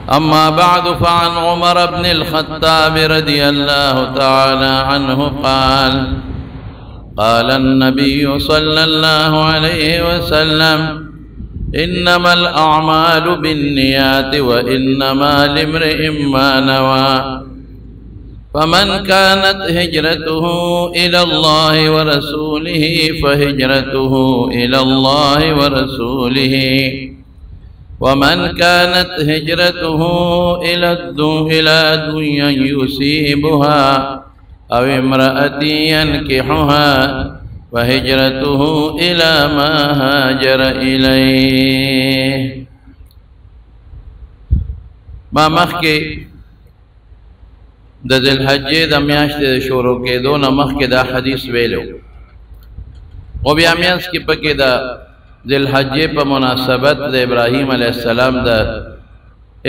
أما بعد فعن عمر بن الخطاب رضي الله تعالى عنه قال قال النبي صلى الله عليه وسلم إنما الأعمال بالنيات وإنما لامرئ ما نوى فمن كانت هجرته إلى الله ورسوله فهجرته إلى الله ورسوله ومن كانت هجرته إلى دنيا يصيبها أو امرأة ينكحها فهجرته إلى ما هاجر إليه. ما مخکې د ذوالحجې د میاشتې د شروع کېدو نه مخکې دا حدیث ویلو او بیا میانس کې پکې د ذوالحجې په مناسبت د ابراهیم علیه السلام د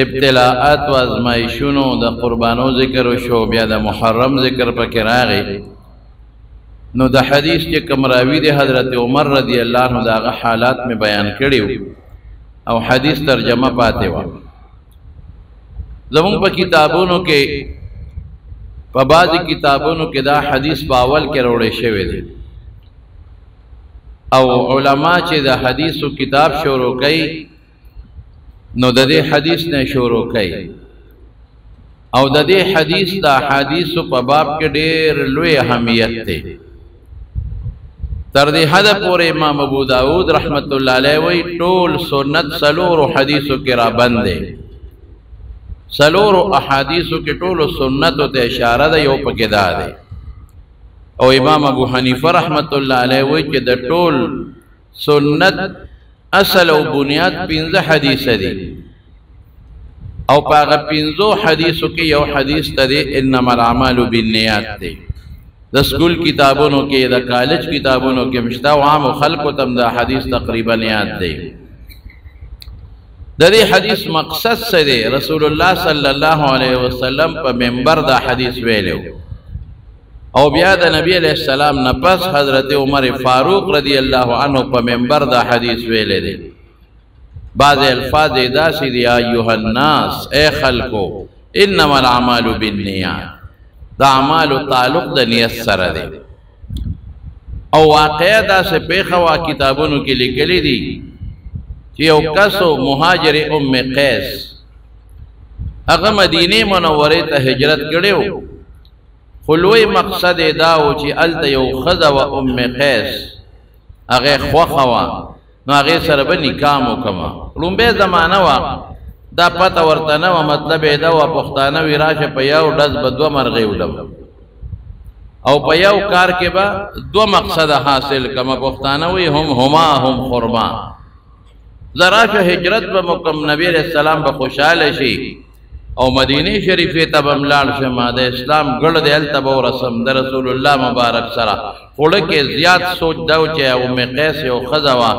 ابتلاءات و ازمایښونو د قربانو ذکر وشو، بیا د محرم ذکر پکې راغی. نو د حدیث چې کوم راوي دی حضرت عمر رضی الله عنه د هغه حالات می بیان کړي او حدیث ترجمه پاتې و. زمونږ په کتابونو کې په بعضې کتابونو کې دا حدیث په اول کې راوړی شوی دی او علما چې د حدیثو کتاب شروع کوي نو د دې حدیث نه شروع کوي او د دې حدیث د احادیثو په باب کې ډېر لوی اهمیت دی. تر دې حد پورې امام ابو داود رحمت الله علیه وایي ټول سنت څلورو حدیثو کې رابند دی. څلورو احادیثو کې ټولو سنتو ته اشاره ده، یو پکې دا دی. او امام ابو حنیفه رحمت الله علیه وایي چې د ټول سنت اصل او بنیاد 15 حدیث دي او په هغه 15 حدیثو کې یو حدیث ته دی انما الاعمال بالنیات دی. د سکول کتابونو کې د کالج کتابونو کې مشته او عام خلکو تم دا حدیث تقریبا یاد دی. د دې حدیث مقصد څه دی؟ رسول الله صلی الله علیه وسلم په منبر دا حدیث ویلو او بیا د نبی علیہ السلام نه پس حضرت عمر فاروق رضی الله عنه په منبر دا حدیث ویلې دي. بعض الفاظ داسې دي ایها الناس، اے خلقو، انما الاعمال بالنیات، دا اعمال تعلق د نیت سره دی. او واقعا داسې پیښه وا کتابونو کې لیکلي دي چې یو کسو مهاجر ام قیس هغه مدینه منورې ته هجرت کړو، خلوی مقصد داو چې الته یو ښځه و ام قیس هغه خوښه وه نو هغې سره به نکاح وکړمه. لومبۍ زمانه وه دا پته ورته نه وه، مطلب یې دا وه پښتانه وي راشه په یو ډز به 2 مرغۍ وړم او په یو کار کې به 2 مقصده حاصل کړمه. پښتانه وي هم هما هم خرما، زه راشه هجرت به مکم، نبی علیہ السلام به خوشحاله شي او مدینه شریفه ته به ملاړ شم، د اسلام ګړ دی هلته به ورسم د رسول الله مبارک سره. خوړه کې زیات سوچ دا و چې ام قیس یو ښځه وه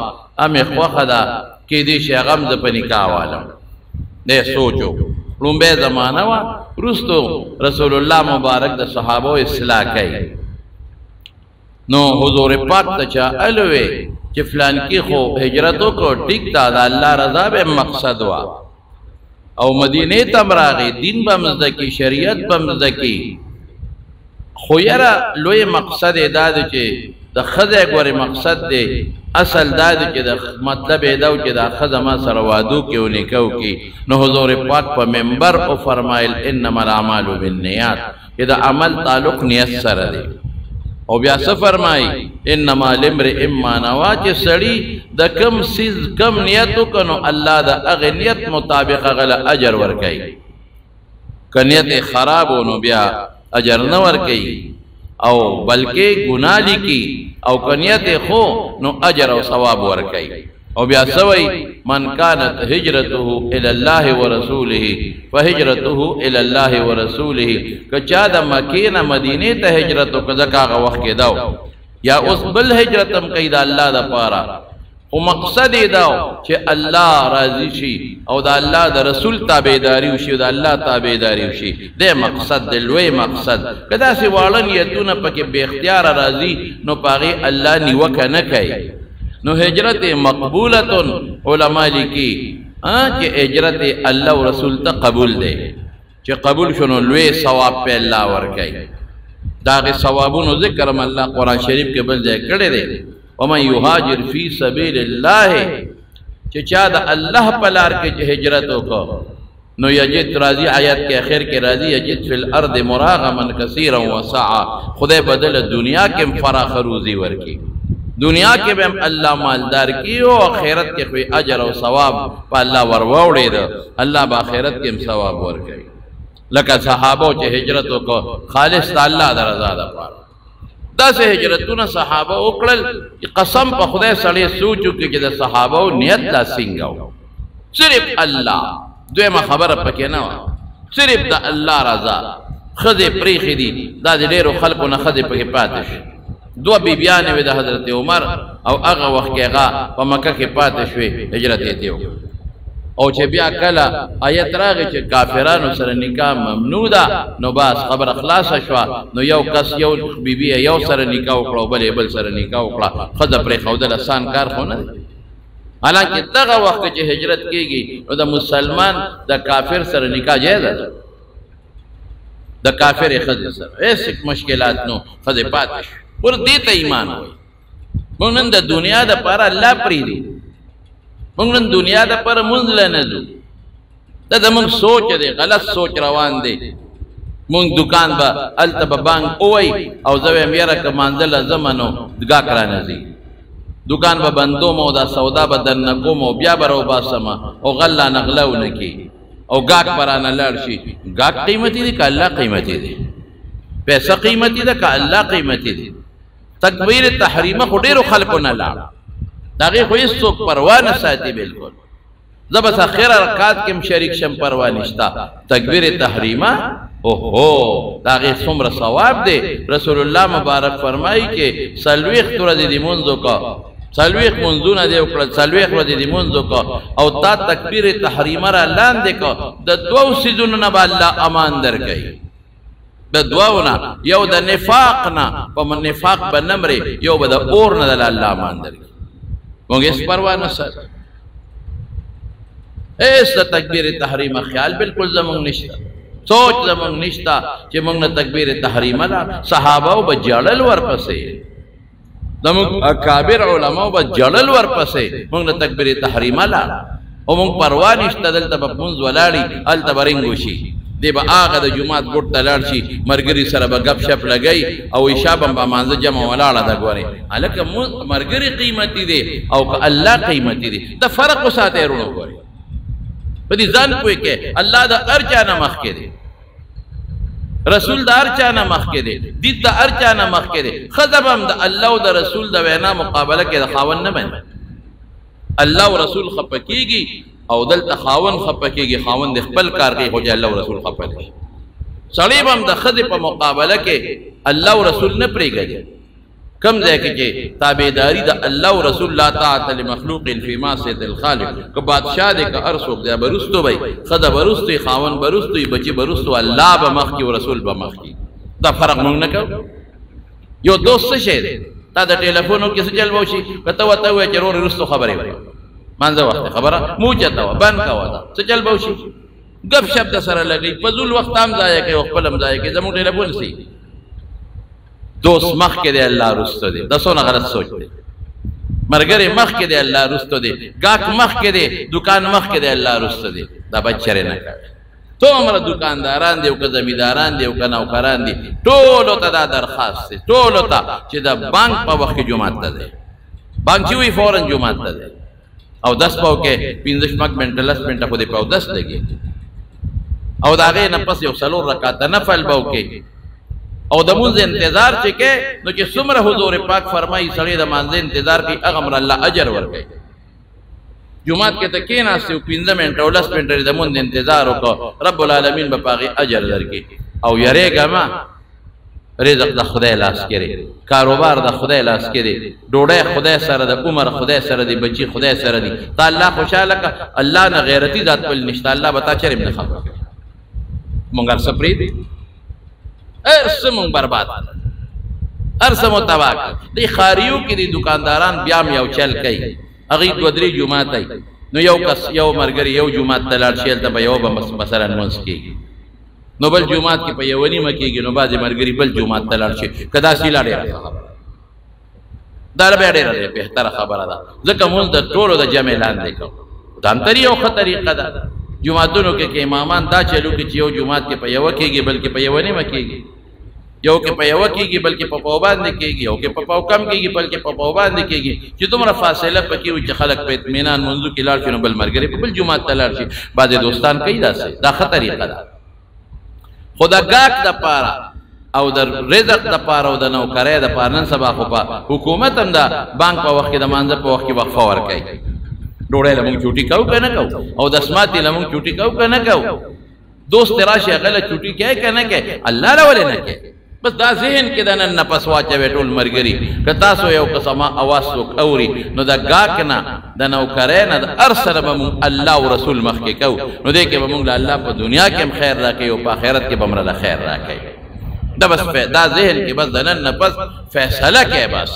امې خوښه ده کیدای شي هغه هم زه په نکاح والم. دی سوچو لومبۍ زمانه وه، وروستو رسول الله مبارک د صحابو اصلاح کوي. نو حضور پاک ته چا الوې چې فلانکي خو هجرت وکړو، ټیک ده د الله رضا به مقصد وه او مدینه تم راغی، دین به مزده کی، شریعت به مزده کی، خو یاره لوی مقصد دا دی چې د ښځې ګورې مقصد دی اصل دا دی چې د مطلب یې دا و چې دا ښځه ما سره واده وکړي او نکاح وکړي. نو حضور پاک په منبر او فرمایل انما الاعمال بالنیات، چې د عمل تعلق نیت سره دی. او بیا څه فرمایي انما لامرئ ما نوى، چې سړي د کم سیز کم نیت وکړي نو الله د هغې نیت مطابق هغه له اجر ورکوي. که نیت خراب و نو بیا اجر نه ورکوي او بلکې ګناه لیکي، او که نیت خو نو اجر او ثواب ورکوي. او بیا سوي من كانت هجرته الى الله ورسوله فهجرته الى الله ورسوله، کچا د مکې نه مدینه ته هجرت وکړه هغه وخت کې داو یا اوس بل هجرت هم کوي د الله د پاره، او مقصد یې دا چې الله راضي شي او د الله د رسول تابعداري وشي او د الله تابعداري وشي. د مقصد د لوی مقصد که داسې واړه نیتونه پکې بې اختیاره راځي نو په هغې الله نیوکه نه کوي. نو هجرت مقبولتن علما لیکي چې هجرت الله او رسول ته قبول دی چې قبول شونو لوی ثواب په الله ورکړي داغه ثوابونو ذکر هم الله قرآن شریف کې بل ځای کړی دی ومن یهاجر فی سبیل الله چې چا د الله په لار کې هجرت وکړو نو یجد راضی آیات کے اخر کے راضی یجد فی الارض مراغما کثیرا وسعا خدای بدل دنیا کے فراخ روزی ورکی دنیا کے بھی اللہ مالدار کی و آخرت کے کوئی اجر و ثواب پا اللہ ورواوڑی دا اللہ با آخرت کے ثواب ورکی لکہ صحابوں چے ہجرتوں کو خالص تا اللہ دا رضا دا پار دا سے ہجرتون صحابہ اکڑل قسم پا خدای سڑی سوچو کہ دا صحابہ نیت دا سنگاو صرف اللہ دویمه خبره پکې نه وه صرف د الله رضا ښځې پرېښې دي دا د ډېرو خلکو نه ښځې پکې پاتې شوې دوه بیبیانې وې د حضرت عمر او هغه وخت کې هغه په مکه کې پاتې شوې هجرت یې دی او چې بیا کله آیت راغی چې کافرانو سره نکاح ممنوع ده نو بس خبره خلاصه شوه نو یو کس یو بیبي یو سره نکاح وکړه او بل یې بل سره نکاح وکړه ښځه پرېښودل اسان کار خو نه دی حالانکہ دغه وخت چې هجرت کیږي نو د مسلمان د کافر سره نکاح جایز ده د کافر ښځې سره هیڅ مشکلات نو ښځې پاتې شو ور دې ته ایمان وایي موږ نن د دنیا دپاره الله پرېږدي موږ نن دنیا دپاره مونځ له نه ځو دا زموږ سوچ دی غلط سوچ روان دی مونږ دکان به هلته به بانک ووایي او زه وایم یاره که مانځله ځمه نو ګاک رانه ځي دکان به بندوم او دا سودا به درنه کوم او بیا به راوباسم او غله نغله ونه کي او ګاک به رانه لاړ شي ګاک قیمتي دی که الله قیمتي دی پیسه قیمتي ده که الله قیمتي دی تکبیر تحریمه خو ډېرو خلکو نه لاړ د هغې خو هېڅوک پروا نه ساتي بلکل زه بس اخر رکعت کې هم شریک شم پروا نشته تکبیر تحریمه اوهو د هغې څومره ثواب دی رسول الله مبارک فرمایي چې څلوېښت ورځې دې مونځ وکړه څلوېښت مونځونه دې وکړل څلوېښت ورځې دې مونځ وکړه او تا تکبیر تحریمه را لاندې کړه د دوو څیزونو نه به الله امان درکوي د دوو نه یو د نفاق نه په نفاق به نه مرې یو به د اور نه د الله امان درکوي موږ هېڅ پروا نه ساتو هېڅ د تکبیر تحریمه خیال بلکل زموږ نشته سوچ زموږ نشته چې موږ نه تکبیر تحریمه ده صحابهو به جړل ورپسې زموږ اکابر علماو به جړل ورپسې موږ نه تکبیر تحریمه ده او موږ پروا نشته دلته به مونځ ولاړي هلته به رنګ وشي دی به هغه د جومات ګوټ ته لاړ شي ملګري سره به ګپ شپ لګوي او عشا به مانځه جمع ولاړه ده ګورې هلکه ملګري قیمتي دی او که الله قیمتي دی د فرق وساتئ وروڼو ګورې په دې ځان پوه کې الله د هر چا نه مخکې دی رسول د هر چا نه مخکې دی دین د هر چا نه مخکې دی ښځه به هم د الله او د رسول د وینا مقابله کې د خاوند نه مني الله او رسول خفه کېږي او دلته خاوند خفه کېږي خاوند د خپل کار کوي خو چې الله او رسول خفه کېږي سړی به هم د ښځې په مقابله کې الله او رسول نه پرېږدي کم ځای کې چې تابعداري د الله او رسول لا طاعة لمخلوق فی معصیة الخالق که بادشاه دی که هر څوک دی به رستو وی ښځه به رستو وي خاوند به رستو وي بچي به رستو الله به مخکې او رسول به مخکې دا فرق موږ نه کوو یو دوست څه شی دی تا د ټلیفونو کې څه چل به وشي که ته ورته ووایې چې رورې رستو خبرې وکړه مانځه وخت خبره مو اوچته وه بند کوه دا څه چل به وشي ګپ شپ د سره لګوي فضول وخت هم ضایع کوي او خپل هم ضایع کوي زموږ ټلیفون سي دوست مخکې دی الله رستو دی دا څونه غلط سوچ دی ملګری مخکې دی الله رستو دی ګاک مخکې دی دکان مخکې دی الله رستو دی دا باید چرې نه کوي څومره دکانداران دی او که زمینداران دی او که نوکران دی ټولو ته دا درخواست دی ټولو ته چې د بانک په وخت کې جومات ته دی بانک چې وي فورا جومات ته دی او دس پاو کې پنځه شپږ منټه لس منټه خو دې په اودس لګي او د هغې نه پس یو څلور رکعته نفل به وکړي او د مونځ انتظار چې کې نو چې څومره حضور پاک فرمایي سړی د مانځه انتظار کوي هغه مر الله اجر ورکوي جومات کې ته کېناستې او پنځه منټه او لس منټه د مونځ انتظار وکړه رب العالمین به په هغې اجر درکړي او یریږه مه رزق د خدای لاس کې دی کاروبار د خدای لاس کې دی ډوډۍ خدای سره د عمر خدای سره دی بچي خدای سره دی تا الله خوشحاله که الله نه غیرتي ذات بل نشته الله به تا چرې نه خبر کوي مونږ هر څه پرېږدي هر څه مونږ برباد هر څه مو تباه کړ دې ښاریو کې دي دکانداران بیا هم یو چل کوي هغوی دوه درې جومات ای نو یو کس یو مرګري یو جمعات ته لاړ شي هلته به یو به مثلا لمونځ کېږي نو بل جمعات کې په یوه نیمه کېږي نو بعضې مرګري بل جمعات ته لاړ شي که داسې لا ډېره دا بیا ډېره بهتره خبره ده ځکه مونځ د ټولو د جمع لاندې کوو دا هم ترې یو ښه طریقه ده جمعاتونو کې امامان دا چلو کې چې یو جمعات کې په یوه کېږي بلکې په یوه نیمه کېږي یو کې په یوه کېږي بلکې په پاو باندې کېږي یو کې په پاو کم کېږي بلکې په پاو باندې کېږي چې دومره فاصله پکې وي چې خلک په اطمینان منځو کې لاړ شي نو بل ملګری په بل جومات ته لاړ شي بعضې دوستان کوي داسې دا ښه طریقه ده خو د ګاک دپاره او د رزق دپاره او د نوکرۍ دپاره نن سبا خو په حکومت هم د بانک په وخت کې د مانځه په وخت کې وقفه ورکوي ډوډۍ له موږ چوټي کوو که نه کوو او د اسماتې له موږ چوټي کوو که نه کوو دوست راشي هغه له چوټي کوي که نه کوي الله له ولې نه کوي بس دا ذهن کې د نن نفس واچوي ټول ملګري که تاسو یو قسمه اواز څوک اوري نو د ګاک نه د نوکرۍ نه د هر سره به مونږ الله او رسول مخکې کوو نو دې کې به مونږ له الله په دنیا کې هم خیر راکوي او په آخرت کې به مله خیر راکوي دا بس دا ذهن کې بس د نن نه بس فیصله کوي بس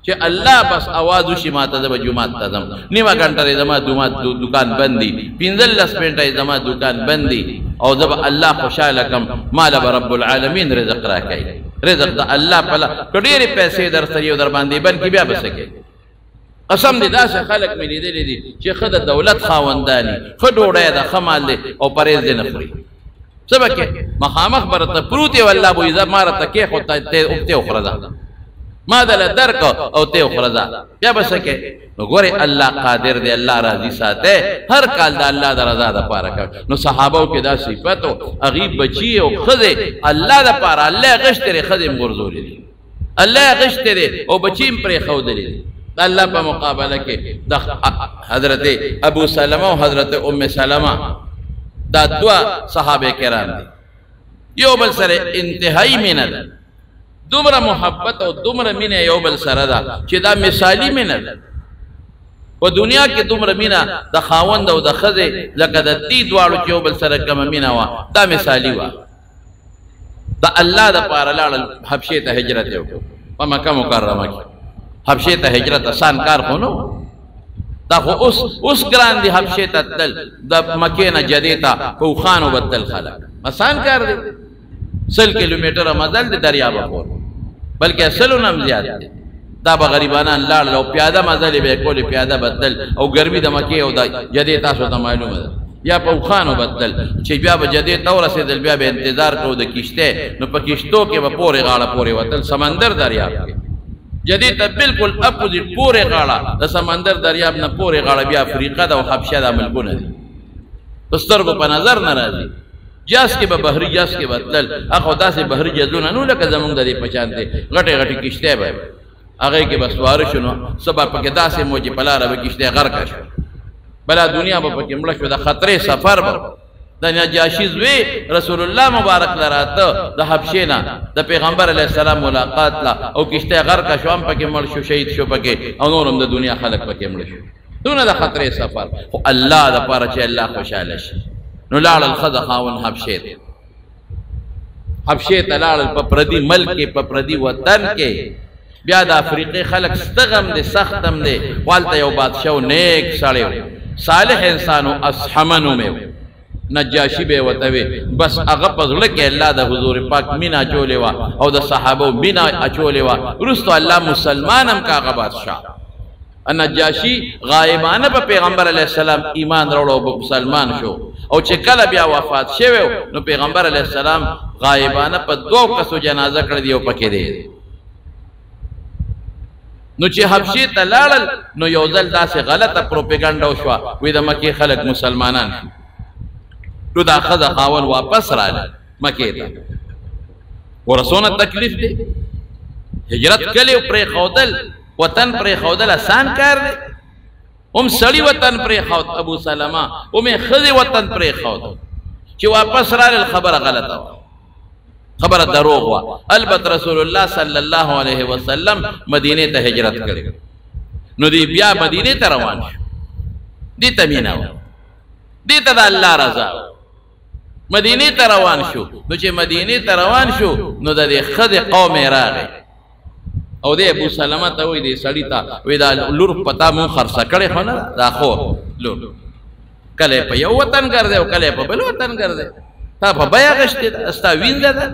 چې الله بس आवाज وشي ماته د جمعات ته ځم نیمه ګنټه زما دکان بند دي 15 منټه زما دکان بند دي او زه به الله خوشاله کم مال به رب العالمین رزق راکوي رزق د الله پله که ډېرې پیسې در سره یو در باندې بند کړي بیا به څه کوي قسم دې داسې خلک مې لیدلي دي چې ښه د دولت خاونداني ښه ډوډۍ ده ښه مال دی او پرهېز دې نه خوري څه به کوې مخامخ به راته پروت یې والله به وي ما راته کېښود ته وخوره ده ما دله درک او ته خرزا بیا به څه کوې نو ګورې الله قادر دی الله راضي ساتی هر کال د الله د رضا دپاره کوي نو صحابو کې دا صفت و هغې بچي او ښځې الله دپاره الله یې غشتې دی ښځې م غورځولې دي الله یې غشتې دی او بچي م پرېښودلې دي د الله په مقابله کې د حضرت ابو سلمه او حضرت ام سلمه دا دوه صحابه کرام دي یو بل سره انتهایی مینه ده دومره محبت او دومره مینه یو بل سره ده چې دا مثالي مینه ده په دنیا کې دومره مینه د خاوند او د ښځې لکه د دې دواړو چې یو بل سره کومه مینه وه دا مثالي وه د الله دپاره لاړل حبشې ته هجرت یې وکړو په مکه مکرمه کې حبشې ته هجرت اسان کار خو نه دا خو اوس ګران دي حبشې ته تلل د مکې نه جدې ته په اوښانو به تلل خلک اسان کار دی 100 کیلومتره مزل د دریابه پورې بلکې 100 نه هم زیات دی دا به غریبانان لاړل او پیاده مزلې به یې کولې پیاده به تلل او ګرمي د مکې او د جدې تاسو ته معلومه ده یا په اوښانو به تلل چې بیا به جدې ته ورسېدل بیا به انتظار کوو د کښتۍ نو په کښتو کې به پورې غاړه پورې وتل سمندر دریاب کې جدې ته بالکل اپوزیټ پورې غاړه د سمندر دریاب نه پورې غاړه بیا افریقا ده او حبشه دا ملکونه دي په سترګو په نظر نه راځي جاز کې به بحري جاز کې به تلل هغه داسې بحري جازونه نو لکه زمونږ د دې په شان دی غټې غټې کښتۍ به هغې کې به سواره شو نو څه به پکې داسې مو چې په لاره به کښتۍ غرقه شو بله دنیا به پکې مړه شو د خطرې سفر به د نجاشي زوی رسول الله مبارک له راته د حبشې نه د پیغمبر علیه السلام ملاقات له او کښتۍ غرقه شو هم پکې مړ شو شهید شو پکې او نور هم د دنیا خلک پکې مړه شو دونه د خطرې سفر خو الله دپاره چې الله خوشحاله شي نو لاړل ښځه خاوند حبشې ته حبشې ته لاړل په پردي ملک کې په پردي وطن کې بیا د افریقې خلک ستغم دی سخت هم دی والته یو بادشاه نیک سړی صالح انسان و اصحمه نومې نجاشي به ورته وي بس هغه په زړه کې الله د حضور پاک مینه اچولې وه او د صحابو مینه اچولې وه وروسته الله مسلمان هم که هغه بادشاه نجاشي غایبانه په پیغمبر علیه السلام ایمان راوړ او مسلمان شو او چې کله بیا وفات شوی نو پیغمبر علیه السلام غایبانه په 2 کسو جنازه کړې دي او پکې دی نو چې حبشې ته لاړل نو یو ځل داسې غلطه پروپیګنډه وشوه وایي د مکې خلک مسلمانان شو نو دا ښځه خاوند واپس راغله مکې ته ورسونه تکلیف دی هجرت کلی پرېښودل وطن پرېښودل اسان کار دی هم سړي وطن پرېښود ابو سلمه هم یې ښځې وطن پرېښود چې واپس راغلل خبره غلطه وه خبره دروغ وه البته رسول الله صلی الله علیه وسلم مدینې ته هجرت کړی نو دی بیا مدینې ته روان شو دې ته مینه وه دې ته د الله رضا وه مدینې ته روان شو نو چې مدینې ته روان شو نو د دې ښځې قوم یې راغی او دې ابو سلمه ته وایي دې سړي ته وایي دا لور په تا مونږ خرڅه کړې خو نه دا خو لور کله په یو وطن ګرځي او کله په بل وطن ګرځي تا په بیا غشتي استا وینځه ده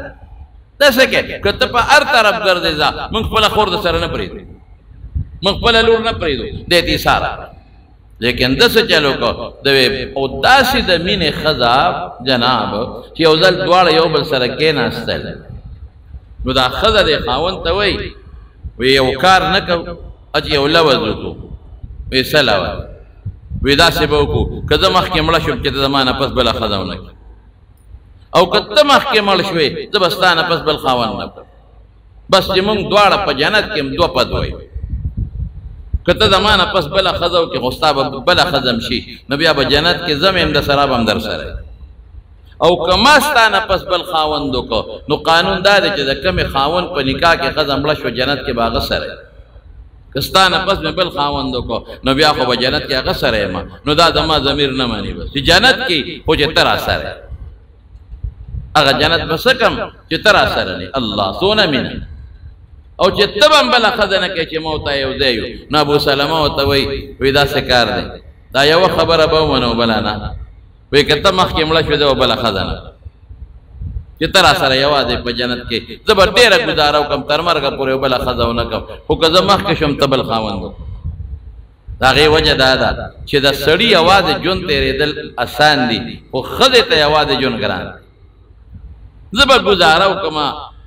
داسې کې کته په هر طرف ګرځي ځا موږ خپل خور د سره نه پریږدو موږ خپل لور نه پریږدو دې سارا لیکن داسې چلو کو د او داسې د مینې خزا جناب چې یو ځل دواړه یو بل سره کېناستل نو دا خزه د خاوند ته وایي وی یو کار نه کو اچ یو لوز وکړو وی سلاو وی داسې به وکړو که زه مخکې مړه شم چې د زمانه پس بله ښځه ونه کړي او که ته مخکې مړ شوې زه به ستا نه پس بل خاوند نه کړم بس چې موږ دواړه په جنت کې هم دوه په دوی که ته زمانه پس بله ښځه وکړې خو ستا به بله ښځه م شي نو بیا به جنت کې زم یم د سره به هم در سره او که ما ستا نه پس بل خاوند وکړو نو قانون دا دی چې د کومې خاوند په نکاح کې ښځه مړه شوه جنت کې به هغه سره که ستا نه پس مې بل خاوند وکړو نو بیا خو به جنت کې هغه سره یم نو دا زما ضمیر نه مني بس چې جنت کې خو چې ته راسره هغه جنت به څه کم چې ته راسره نه الله څونه مینه او چې ته به هم بله ښځه نه کوې چې ما ورته یو ځای یو نو ابوسلمه ورته وایي داسې کار دی دا یوه خبره به ومنو بله نه وی که ته مخکې مړه شوې زه به بله ښځه نه چې ته راسره یوازې په جنت کې زه به ډېره ګزاره وکړم تر مرګه پورې یو بله ښځه ونه کړم خو که زه مخکې شوم ته بل خاوند وکړم د هغې وجه دا ده چې د سړي یوازې ژوند تېرېدل اسان دي خو ښځې ته یوازې ژوند ګران دی زه به ګزاره وکړم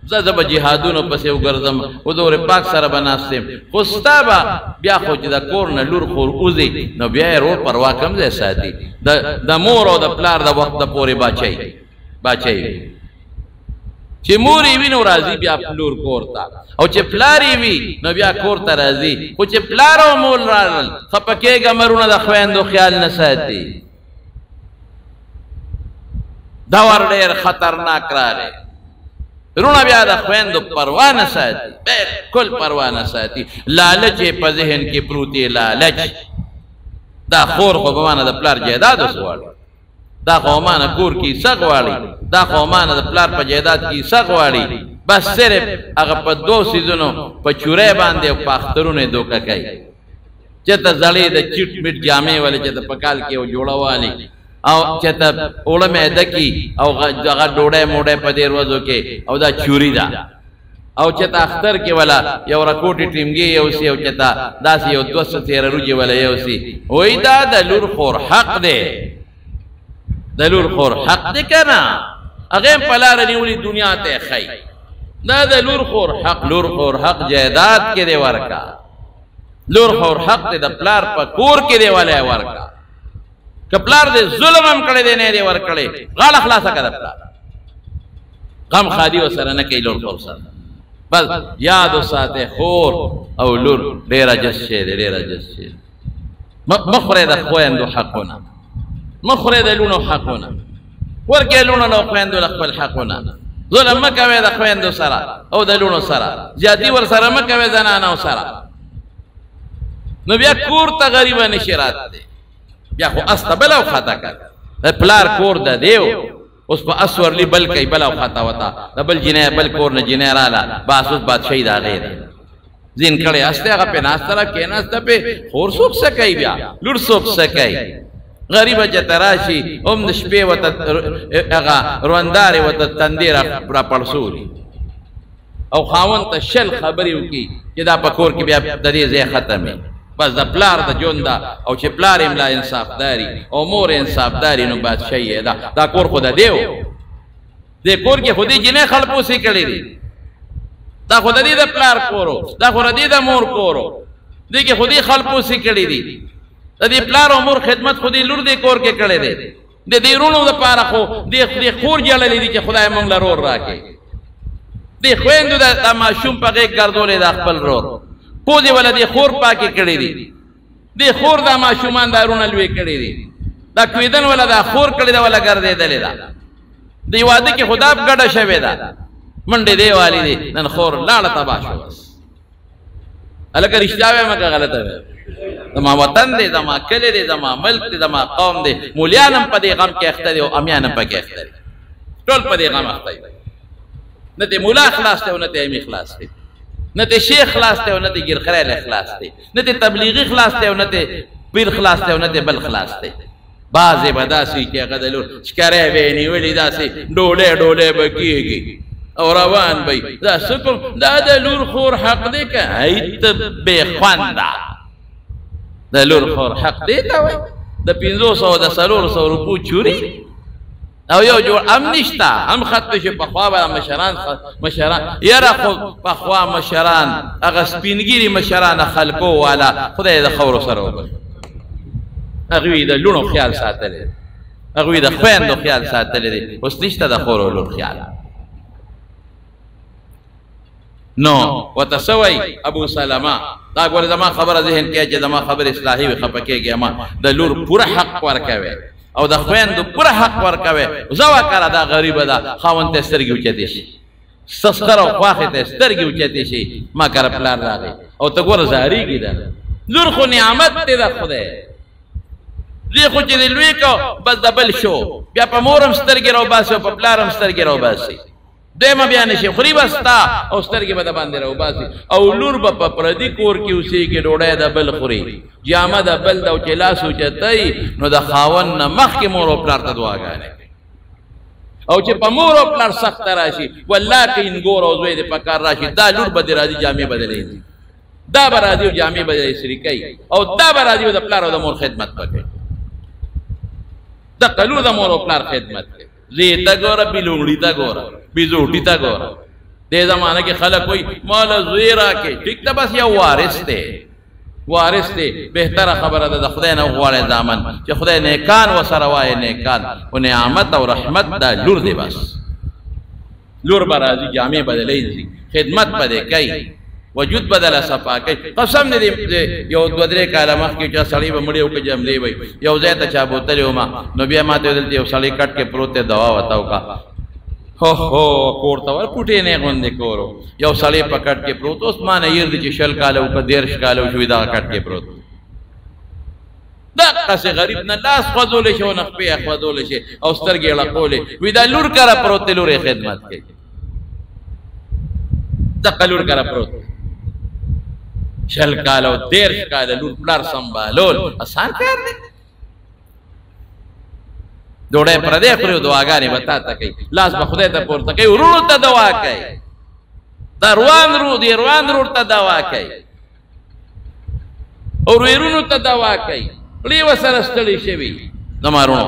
زه به جهادونو پسې وګرځم حضور پاک سره به ناست یم خو ستا به بیا خو چې د کور نه لور خور وځي نو بیا یې روډ پروا کم ځای ساتي د مور او د پلار د وخت د پورې باچی چې مور یې وي نو راځي بیا لور کور ته او چې پلار یې وي نو بیا کور ته راځي خو چې پلار او مور راغلل خفه کېږه مرونه د خویندو خیال نه ساتي دا ور ډېر خطرناک راغی رونه بیا د خویندو پروا نه ساتي بالکل پروا نه ساتي لالچ یې په ذهن کې پروت دی لالچ دا خور خو به مانه د پلار جایداد اوس غواړي دا خو مانه کور کې حصه غواړي دا خو مانه د پلار په جایداد کې حصه غواړي بس صرف هغه په دوو څیزونو په چورۍ باندې او په اخترونو یې دوکه کوي چې ته زړې د چټ مټ جامې ولې چې ته په کال کې یو جوړه والي او چې ته اوړه معده کې او هغه ډوډۍ موډۍ په دې ورځو کې او دا چوري ده او چې ته اختر کې ولا یو رکوټي ټیمګي یوسي او چې ته داسې یو 213 روجي ولا یوسي وای دا د لور خور حق دی د لور خور حق دی که نه هغه په لاره نیولي دنیا ته ښایي دا د لور خور حق جایداد کې دی ورکا لور خور حق دی د پلار په کور کې دی ولی ورکا که پلار دی ظلم هم کړی دی نه دی ورکړی غاړه خلاصه کړه د پلار غم خادي ورسره نه کوي لور خور سره بس یاد وساتئ خور او لور ډېره جس شی دی ډېره جس شی مه خورئ د خویندو حقونه مه خورئ د لونو حقونه ورکړئ لونو له خویندو له خپل حقونه ظلم مه کوئ د خویندو سره او د لونو سره زیاتي ورسره مه کوئ زنانو سره نو بیا کور ته غریبه نشي راتلی بیا خو اس ته بله وخته کړه پلار کور د دیو اوس په اس ورلي بل کوي بله وخته وته د بل جنۍ بل کور نه جنۍ راله بس اوس بادشاهي د هغې ده ځین کړی هستی هغه پې ناسته را کېناسته پې خور څوک څه کوي بیا لور څوک څه کوي غریبه چې ته راشي هم د شپې ورته هغه روندارې ورته تندې را پړسولي او خاوند ته شل خبرې وکړي چې دا په کور کې بیا د دې ځای ختم بس د پلار د ژوند ده او چې پلار املا انصافداري او مور انصافداري نو بادشاهي ده دا کور خو د دیو دې کور کې خو دې جنۍ خلپوسې کړې دي دا خو د دې د پلار کورو دا خو د دې د مور کورو دې کې خو دې خلپوسې کړې دي د دې پلار او مور خدمت خو دې لور دې کور کې کړې دی د دې رونو دپاره خو دې خور جړلې دي چې خدای موږ له رور راکړي دې خویندو د ماشوم په غېږ ګرځولې دا خپل رور پوزې ولا دې خور پاکې کړې دي دې خور دا ماشومان دا رونه لوی کړي دي دا کویدن ولا دا خور کړې ده ولا ګرځېدلې ده دې واده کې خدا ګډه شوې ده منډې دې والی دي نن خور لاړه تباه شو بس هلکه رښتیا وایم که غلطه وایم زما وطن دی زما کلی دی زما ملک دی زما قوم دی مولیان هم په دې غم کې اخته دي او امیان هم پکې اخته دي ټول په دې غم اخته دي نه ته مولا خلاص دی او نه ته امي خلاص دی نه ته شیخ خلاص دی او نه ته ګیرخریل خلاص دی نه ته تبلیغي خلاص دی او نه ته پیر خلاص دی او نه دی بل خلاص دی بعضې به داسې چې هغه د لور ښکری به یې نیولي داسې ډولۍ ډولۍ به کېږي او روان به دا څه کوم دا د لور خور حق دی که هی ته بې خونده د لور خور حق دی ته وایي د 500 د 400 روپو چوري او یو جوړ هم نشته هم ختم شي پخوا به مشران یاره خو پخوا مشران هغه سپینګیري مشران خلکو والا خدای د خورو سره وبخښي هغوی د لوڼو خیال ساتلی هغوی د خویندو خیال ساتلی دی اوس نشته د خور او لور خیال نو ورته څه وایي ابو سلمه دا ګوره زما خبره ذهن کې چې زما خبر اصلاحي وي خفه کېږي ما د لور پوره حق ورکوي او د خویندو پوره حق ورکوي زه وکړه دا غریبه ده خاوند ته سترګې اوچتې شي سسخر او خواښې ته سترګې اوچتې شي ما کره پلار راغی او ته ګوره زهرېږي ده لور خو نعمت دی د خدای دې خو چې دې لوی کو بس د بل شو بیا په مور هم سترګې راوباسي او په پلار هم سترګې راوباسي دویمه بیا نشي خوري به ستا او سترګې به د باندې راوباسي او لور به په پردي کور کې اوسېږي ډوډۍ د بل خوري جامه د بل ده او چې لاس اوچتوي نو د خاوند نه مخکې مور او پلار ته دعاګانې او چې په مور او پلار سخته راشي والله که انګور او زوی دې په کار راشي دا لور به دې راځي جامې بدلې دا به راځي او جامې به دې سري کوي او دا به راځي او د پلار او د مور خدمت به کوي د قلور د مور او پلار خدمت کوي زی ته ګوره بلونګړي ته ګوره بیزوټي ته ګوره دې زمانه کې خلک وایي ماله زوی راکې ټیک ته بس یو وارث دی وارث دی بهتره خبره ده د خدای نه وغواړئ زامن چې خدای نیکان ورسره وایي نیکان او نعمت او رحمت دا لور دی بس لور به راځي جامې بدلی ځي خدمت به دې کوي وجود بدل صفا کوي قسم دې یو 2-3 کاله مخکې چې سړی به مړی او که جملې وي یو ځای ته چا بوتلی وما نو بیا ما ته دلته یو سړی کټ کې پروت دی دوا وتاو کا هو کور ته ور پټې نه غوندې کورو یو سړی په کټ کې پروت اوس ما نه ير دي چې 60 کاله او که 13 کاله شوي دا کټ کې پروت دقسې غریب نه لاس خوځولی شي او نه خپې خوځولی شي او سترګې یې ړقولې وي دا لور کره پروت دی لور یې خدمت کوي دقه لور کره پروت 60 کاله او 13 کاله لور پلار سنبالول اسان کار دی ډوډۍ پردی خوري او دعاګانې به تا ته کوي لاس به خدای ته پورته کوي ورونو ته دعا کوي دا روان رور ته دعا کوي او ویرونو ته دعا کوي ړي ورسره ستړي شوي زما رونو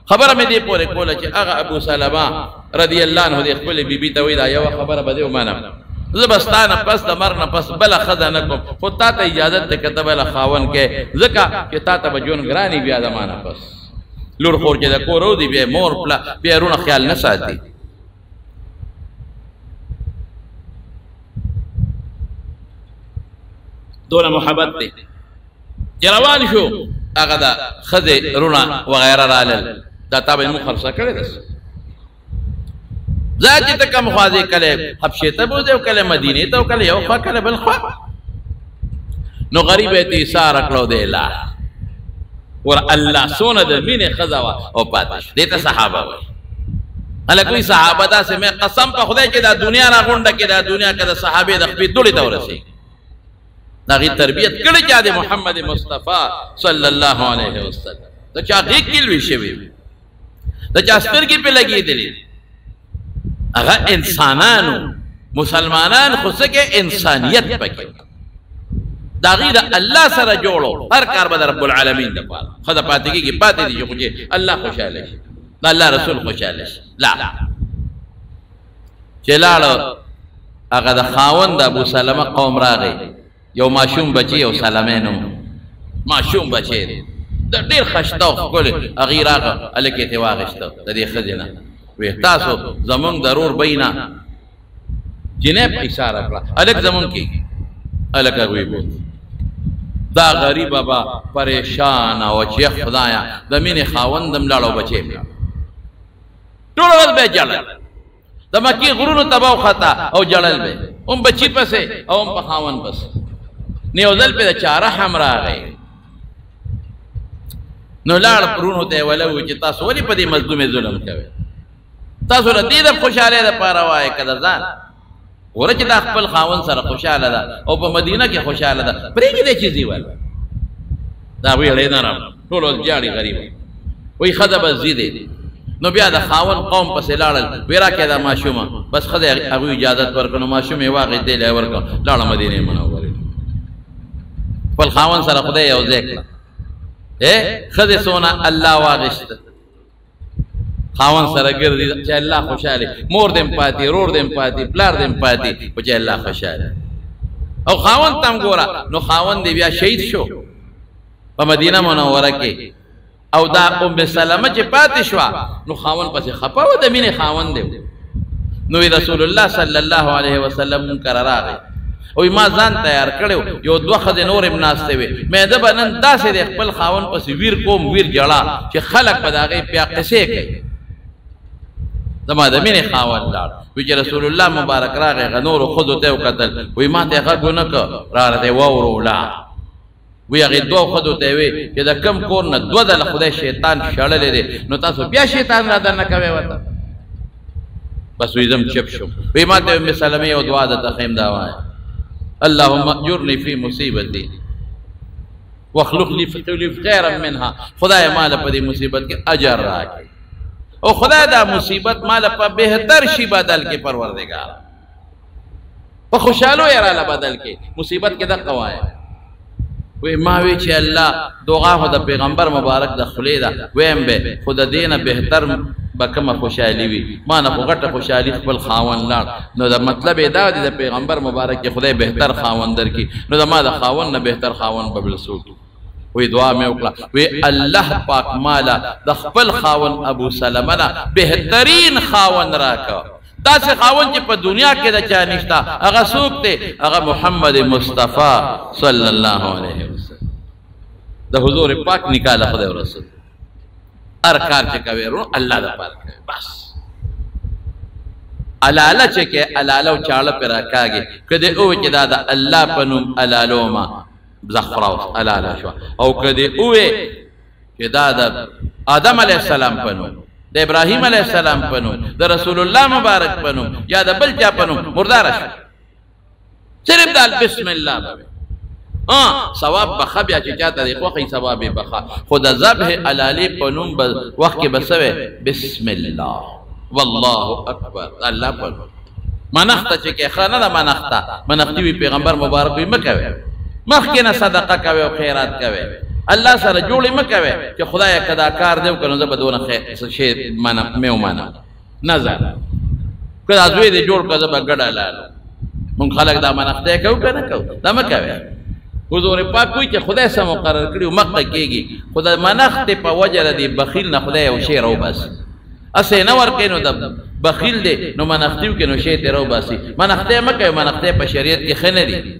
خبره مې دې پورې کوله چې هغه ابو سلمه رضی الله عنه دې خپلې بیبي ته وایي دا یوه خبره به دې ومنم زه به ستا نه پس د مرګ نه پس بله ښځه نه کوم خو تا ته اجازت دی که ته بله خاوند کې ځکه چې تا ته به ژوند ګرانې بیا زما نه پس لور خور چې د کور او دی بیا مور بیا رونه خیال نه ساتي دونه محبت دی چې روان شو هغه د ښځې رونه وغیره رالل دا تا به یې مو خرڅه کړې ده ځای چې ته کوم خوا ځې کله حبشې ته بوځې او کله مدینې ته او کله یو خوا کله بل خوا نو غریب یې ته ایثاره کړو د اله ور الله سونه د مینې ښځه وه او پاتې شو دې ته صحابه وایي هلک وایي صحابه داسې مې قسم په خدای چې دا دنیا راغونډه کې دا دنیا که د صحابې د خپې دوړې ته ورسېږي د هغې تربیت کړې چا د محمد مصطفی صلی الله علیه وسلم د چا غېږ کې لوی شوي د چا سترګې پې لګېدلې هغه انسانانو مسلمانان خو څه کې انسانیت پکې د هغې د الله سره جوړو هر کار به د رب العالمین دپاره ښځه پاتې کېږي پاتې دي چې الله خوشحاله شي د الله رسول خوشحاله شي لا چې لاړه هغه د خاوند د ابو سلمه قوم راغی یو ماشوم بچی او سلمې نوم ماشوم بچی د ډېر ښایسته او ښکلی هغې راغه هلک یې ترې واخېسته د دې ښځې نه وی تاسو زمونږ د رور بی نه جنۍ په اشاره کړه هلک زمونږ کېږي هلک هغوی بوت دا غریبه به پریشانه وه چې خدایه د مینې خاوند هم لاړ او بچی هم لاړ ټوله ورځ به یې جړل د مکې غرونو ته به وخته او جړل به هم بچي پسې او هم په خاوند پسې نو یو ځل پې د چا رحم راغی نو لاړ پرونو ته یې وله ووي چې تاسو ولې په دې مظلومې ظلم کوئ تاسو د دې د خوشحالۍ دپاره وایئ که د ځان وره چې دا خپل خاوند سره خوشحاله ده او په مدینه کې خوشحاله ده پرېږدی چې ځي ول دا ویړې نرم ټول جاړي غریب وی خدای به زیده نو بیا د خاون قوم پسې لاړل ویرا کې دا ماشومه بس خدای هغه اجازه ورکړو ماشومه واغې دی له ورکړه لاړه مدینه منوره خپل خاون سره خدای یو ځای کړ خدای سونا الله واغشت خاون سره ګرځي چې الله خوشاله مور دې پاتې رور دې پاتې پلار دې پاتې او چې الله خوشاله او خاون تم ګورا نو خاون دې بیا شهید شو په مدینه منوره کې او دا ام سلمہ چې پاتې شو نو خاون پسې خپه و د مینې خاون دی نو رسول الله صلی الله علیه وسلم کرا راغی او ما ځان تیار کړو یو دوه خد نور امناسته وي مې د بنن داسې د خپل خاون پسې ویر کوم ویر جړه چې خلق په داغه بیا قصې کوي زما د مینې خاون لاړ وی چې رسول الله مبارک راغی غنور خود ته وکتل وی ما ته غوونه ک راته وورو لا وی هغه دوه خدو ته وی چې د کم کور نه دوه د خدای شیطان شړلې دي نو تاسو بیا شیطان را درنه کوي وته بس وی زم چپ شو وی ما ته ام سلمہ یو دعا د تخیم دا وای اللهم اجرني في مصیبتي واخلق لي خيرا منها خدای مال په دې مصیبت کې اجر راکړي او خدای دا مصیبت مال په بهتر شي بدل کې پروردگار په خوشالو یې را بدل کې مصیبت کې د قوایا وی ما وی چې الله دعا د پیغمبر مبارک د خلی دا ویم به خود دینه بهتر بکمه خوشالي وي ما نه غټه خوشالي خپل خاون لاړ نو دا مطلب دا دی د پیغمبر مبارک کې خدای بهتر خاون درکې نو دا ما د خاون نه بهتر خاون به بل څوک وی دعا مې وکړه وی الله پاک مالا د خپل خاون ابو سلمہ نه بهترین خاون راکا داسې خاون چې په دنیا کې د چا نشته هغه څوک دی هغه محمد مصطفی صلی الله علیه وسلم د حضور پاک نکاله خدای رسول هر کار چې کوي ورو الله د پاره کوي بس الاله چې کې الاله او چاړه پر راکاږي کله او چې دا د الله پنوم الالو ما زخراو الاله شو او کله او چې دا د آدم علیه السلام پنوم د ابراهیم علیه السلام پنوم د رسول الله مبارک پنوم یا د بل چا پنوم مردار شو صرف دال بسم الله ثواب بخا بیا چې چاته دی خوخی ثواب بخا خود ذبح علالی پنوم وقت کې بسوي بسم الله والله اکبر الله پنوم منخته چې کې خانه د منختی وی پیغمبر مبارک وی مکوي مخکې نه صدقه کوي او خیرات کوي الله سره جوړې مکوي چې خدای کدا کار دیو کنه زبدونه خیر شی مې ومانه نظر کله ازوی دې جوړ کړه زب ګډه لاله مونږ خلک دا منخته کوي کنه کوي دا مکوي حضور پاک کوئی چې خدای سم مقرر کړیو مکه کېږي خدای منخته په وجه دې بخیل نه خدای او شی راو بس اسه نه ور کینو د بخیل دې نو منختیو کې نو شی ته راو باسي منخته مکه منخته په شریعت کې خنه دي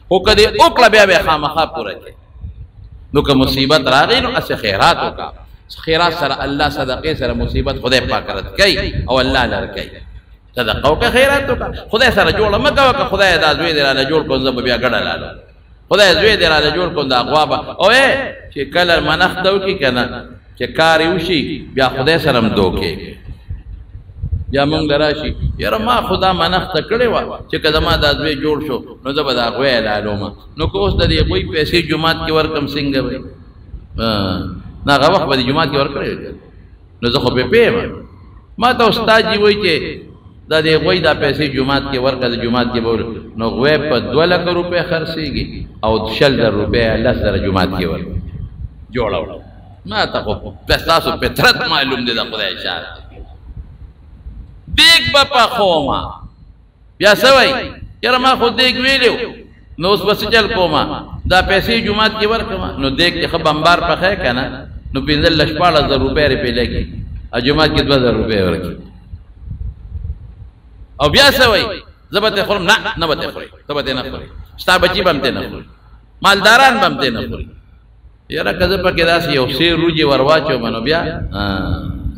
او کدی اوکلا بیا به خامخا پوره کې نو که مصیبت راغی نو اسه خیرات وکا خیرات سره الله صدقه سره مصیبت خدای پاک رد کوي او الله لر کوي صدقه او خیرات وکا خدای سره جوړ مکه وکا خدای دا زوی دې را جوړ کو زب بیا ګډه لاله خدای زوی دې را جوړ کو دا غوابه او چې کله منختو کې کنه چې کار وشي بیا خدای سره هم دوکې بیا مونږ راشي یاره ما خدا منخته کړې و چې کله ما دا زوی جوړ شو نو زه به دا غوی لالوم نو که اوس د دې غوی پیسې جمعات کې ورکم څنګه وي نه هغه وخت به جمعات کې ورکړې نو زه خو به پېم ما ته استاد جی وایي چې دا دې غوی دا پیسې جمعات کې ورکړه جمعات کې بول نو غوی په 2 لک روپے خرڅيږي او 60 روپے الله سره جمعات کې ور جوړاو ما ته خو تاسو پترت معلوم دي د خدای اشاره دیگ بپا خوما بیا سوئی یار ما خود دیگ ویلیو نو اس بس چل کوما دا پیسے جماعت کی ورکما نو دیگ چی خب انبار پخے کنا نو 15,000 روپے رپے لگی اور جماعت کی 2,000 روپے ورکی او بیا سوئی زبت خورم نا نبت خوری زبت نخوری ستا بچی بمتے نخوری مالداران بمتے نخوری یارا کذب پاکی دا سی او سیر روجی ورواچو منو بیا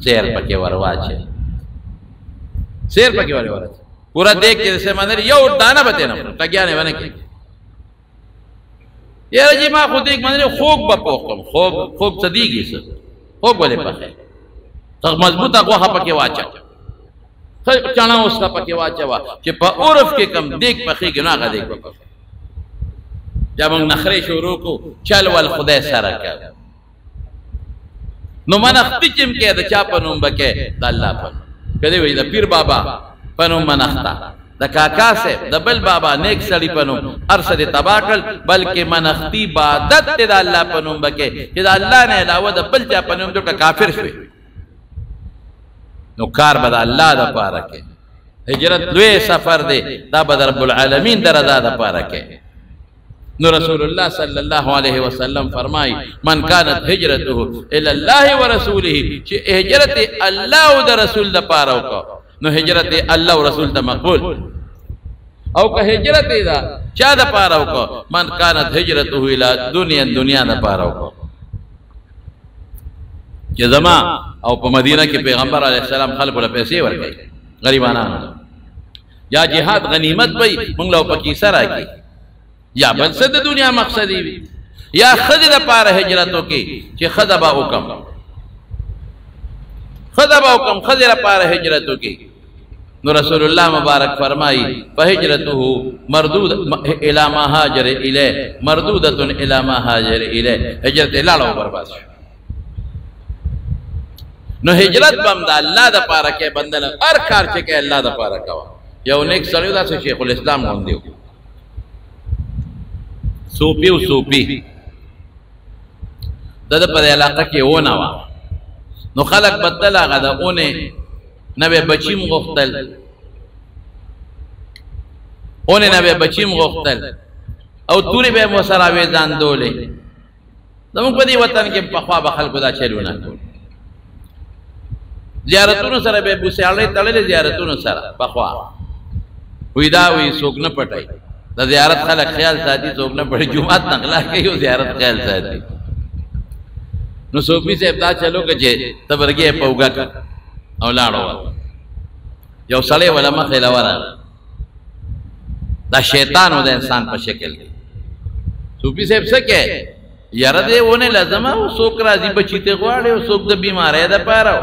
سیر پاکی ورواچے سیر پکې والے ورته پورا دیکھ کې سه منل یو دانه بته نه ټګیانه ونه کې یاره جی ما خو دیکھ منل خوګ بپوخم خوګ صدیقی سه خوګ ولې پخې تر مضبوطه غوخه پکې واچا خې چانا اوس کا پکې واچا وا چې په عرف کې کم دیکھ پخې کې نه غا دیکھ پخې بیا موږ نخرې شروع کو چل ول خدای سره کوي نو منښتې چې م کې د چا په نوم به کې د الله په نوم کدی وایي د پیر بابا په نوم منښته د کاکا صاحب د بل بابا نیک سړي په نوم هر څه دې تباه کړل بلکې منښتي عبادت دې د الله په نوم به کې چې د الله نه علاوه د بل چا په نوم ته کافر شوي نو کار به د الله دپاره کې هجرت لوی سفر دی دا به د رب العالمین د رضا دپاره کې نو رسول الله صلی الله علیه وسلم فرمای من كانت هجرته الى الله ورسوله چې هجرت الله او د رسول دپاره وکړه نو هجرت الله او رسول ته مقبول او که هجرت دا چا دپاره وکړه من كانت هجرته الى دنیا دپاره وکړه چې زما او په مدینه کې پیغمبر علیه السلام خلکو له پیسې ورکړي غریبانانو یا جهاد غنیمت وي موږ له پکې سره راکړي یا بل څه د دنیا مقصدی وي یا ښځې دپاره هجرت وکړي چې ښځه به وکړم ښځې دپاره هجرت وکړي نو رسول الله مبارک فرمایي فهجرته مردود الى ما هاجر الیه مردودة الى ما هاجر الیه هجرت لاړه برباد شو نو هجرت بم د الله دپاره کې بندل هر کار چې کې الله دپاره کوه یو نیک سړی داسې شیخ الاسلام غوندې و صوفي د ده په علاقه کې ونه وه نو خلک بدل هغه د اونې نه به بچیم غوښتل او تورې به یې مو سره وې ځاندولې زموږ په دې وطن کې پخوا به خلکو دا چلونه کول زیارتونو سره به بوسیاړۍ تړلې زیارتونو سره پخوا وی دا وی څوک نه پټای د زیارت خلک خیال ساتي څوک نه پټي جمعات نقلا کوي او زیارت خیال ساتي نو صوفي صاحب دا چلو که چې تبرګې پوګه او لاړو یو سړی ولا مخې لورا دا شیطان و د انسان په شکل کې صوفي صاحب څه کې یاره دې ونه لازمه او څوک راځي بچی ته غواړي او څوک د بیمارۍ دپاره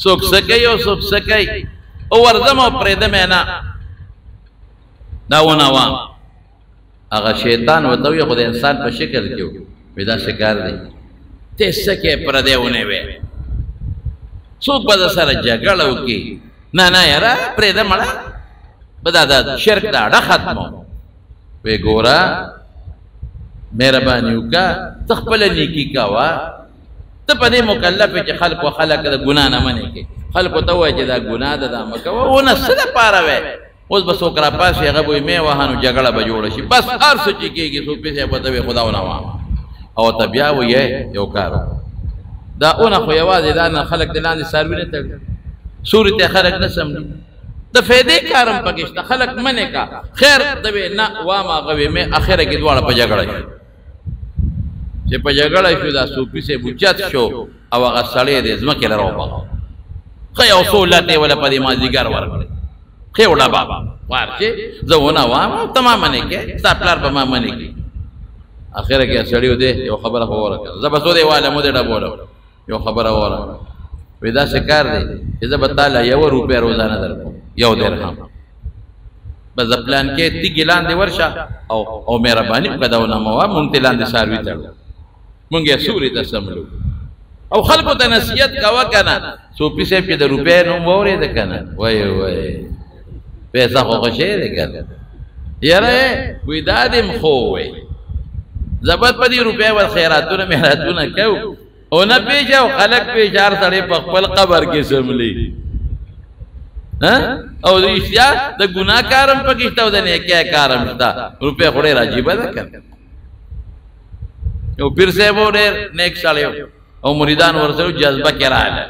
څوک څه کوي او څوک څه کوي او ورځم او پرېږدم یې نه دا ونه وه هغه شیطان ورته وایي خو د انسان په شکل کې و وایي داسې کار دی ته څه کې پردی ونې وې څوک به در سره جګړه وکړي نه یاره پرېږده مړه به دا شرک دا اړه ختمو وی ګوره مهرباني وکړه ته خپله نیکي کوه ته په دې مکلف یې چې خلک د ګناه نه منې کړي خلکو ته ووایه چې دا ګناه ده دا مه کوه ونه څه دپاره وی اوس به څوک راپاسي هغه به وي مې وهه نو جګړه به جوړه شي بس هر څه چې کېږي صوفي صاحب ورته وایي خدا ونه وامه او ته بیا وایې یو کار دا اونه خو یوازې دا نه خلک د لاندې څاروي نه تړي سوري ته خلک نه سمدي د فایدې کار هم پکې شته خلک منې کا خیر ته وې نه وامه هغه وې مې اخره کې دواړه په جګړه شي چې په جګړه شو دا صوفي صاحب اوچت شو او هغه سړی د ځمکې له راوبغه ښه یو څو لټې وله په دې مازدیګر ورکړې ښې وړه بابا وار چې زه ونه وام ته ما منې کې ستا پلار به ما منې کې اخره کې سړی و دې یو خبره خو ورکړه زه به څو دی واله مو دې ډبوله یو خبره وره وی داسې کار دی چې زه به تاله 1 روپۍ روزانه درکوم 1 درهم بس د پلان کې تیږې لاندې ورشه او مهرباني وکړه دا ونه مه وه مونږ ته لاندې څاروي تړو مونږ یې سوري ته سملو او خلکو ته نصیحت کوه که نه صوفي صاحب چې د روپۍ نوم واورېده که نه وای پیسه خو ښه شی دی که نه یاره وی دا دې م خو وی زبد په دې روپۍ ور خیراتونه مهراتونه کوو او نه پیژه او خلک پیژه هر سړی په خپل قبر کې سملي او د اشتیا د ګناه کار هم پکې شته او د نیکۍ کار هم شته روپۍ خو ډېر عجیبه ده که یو پیر صاحب و ډېر نیک سړی او مریدان ورسره جذبه کې راغله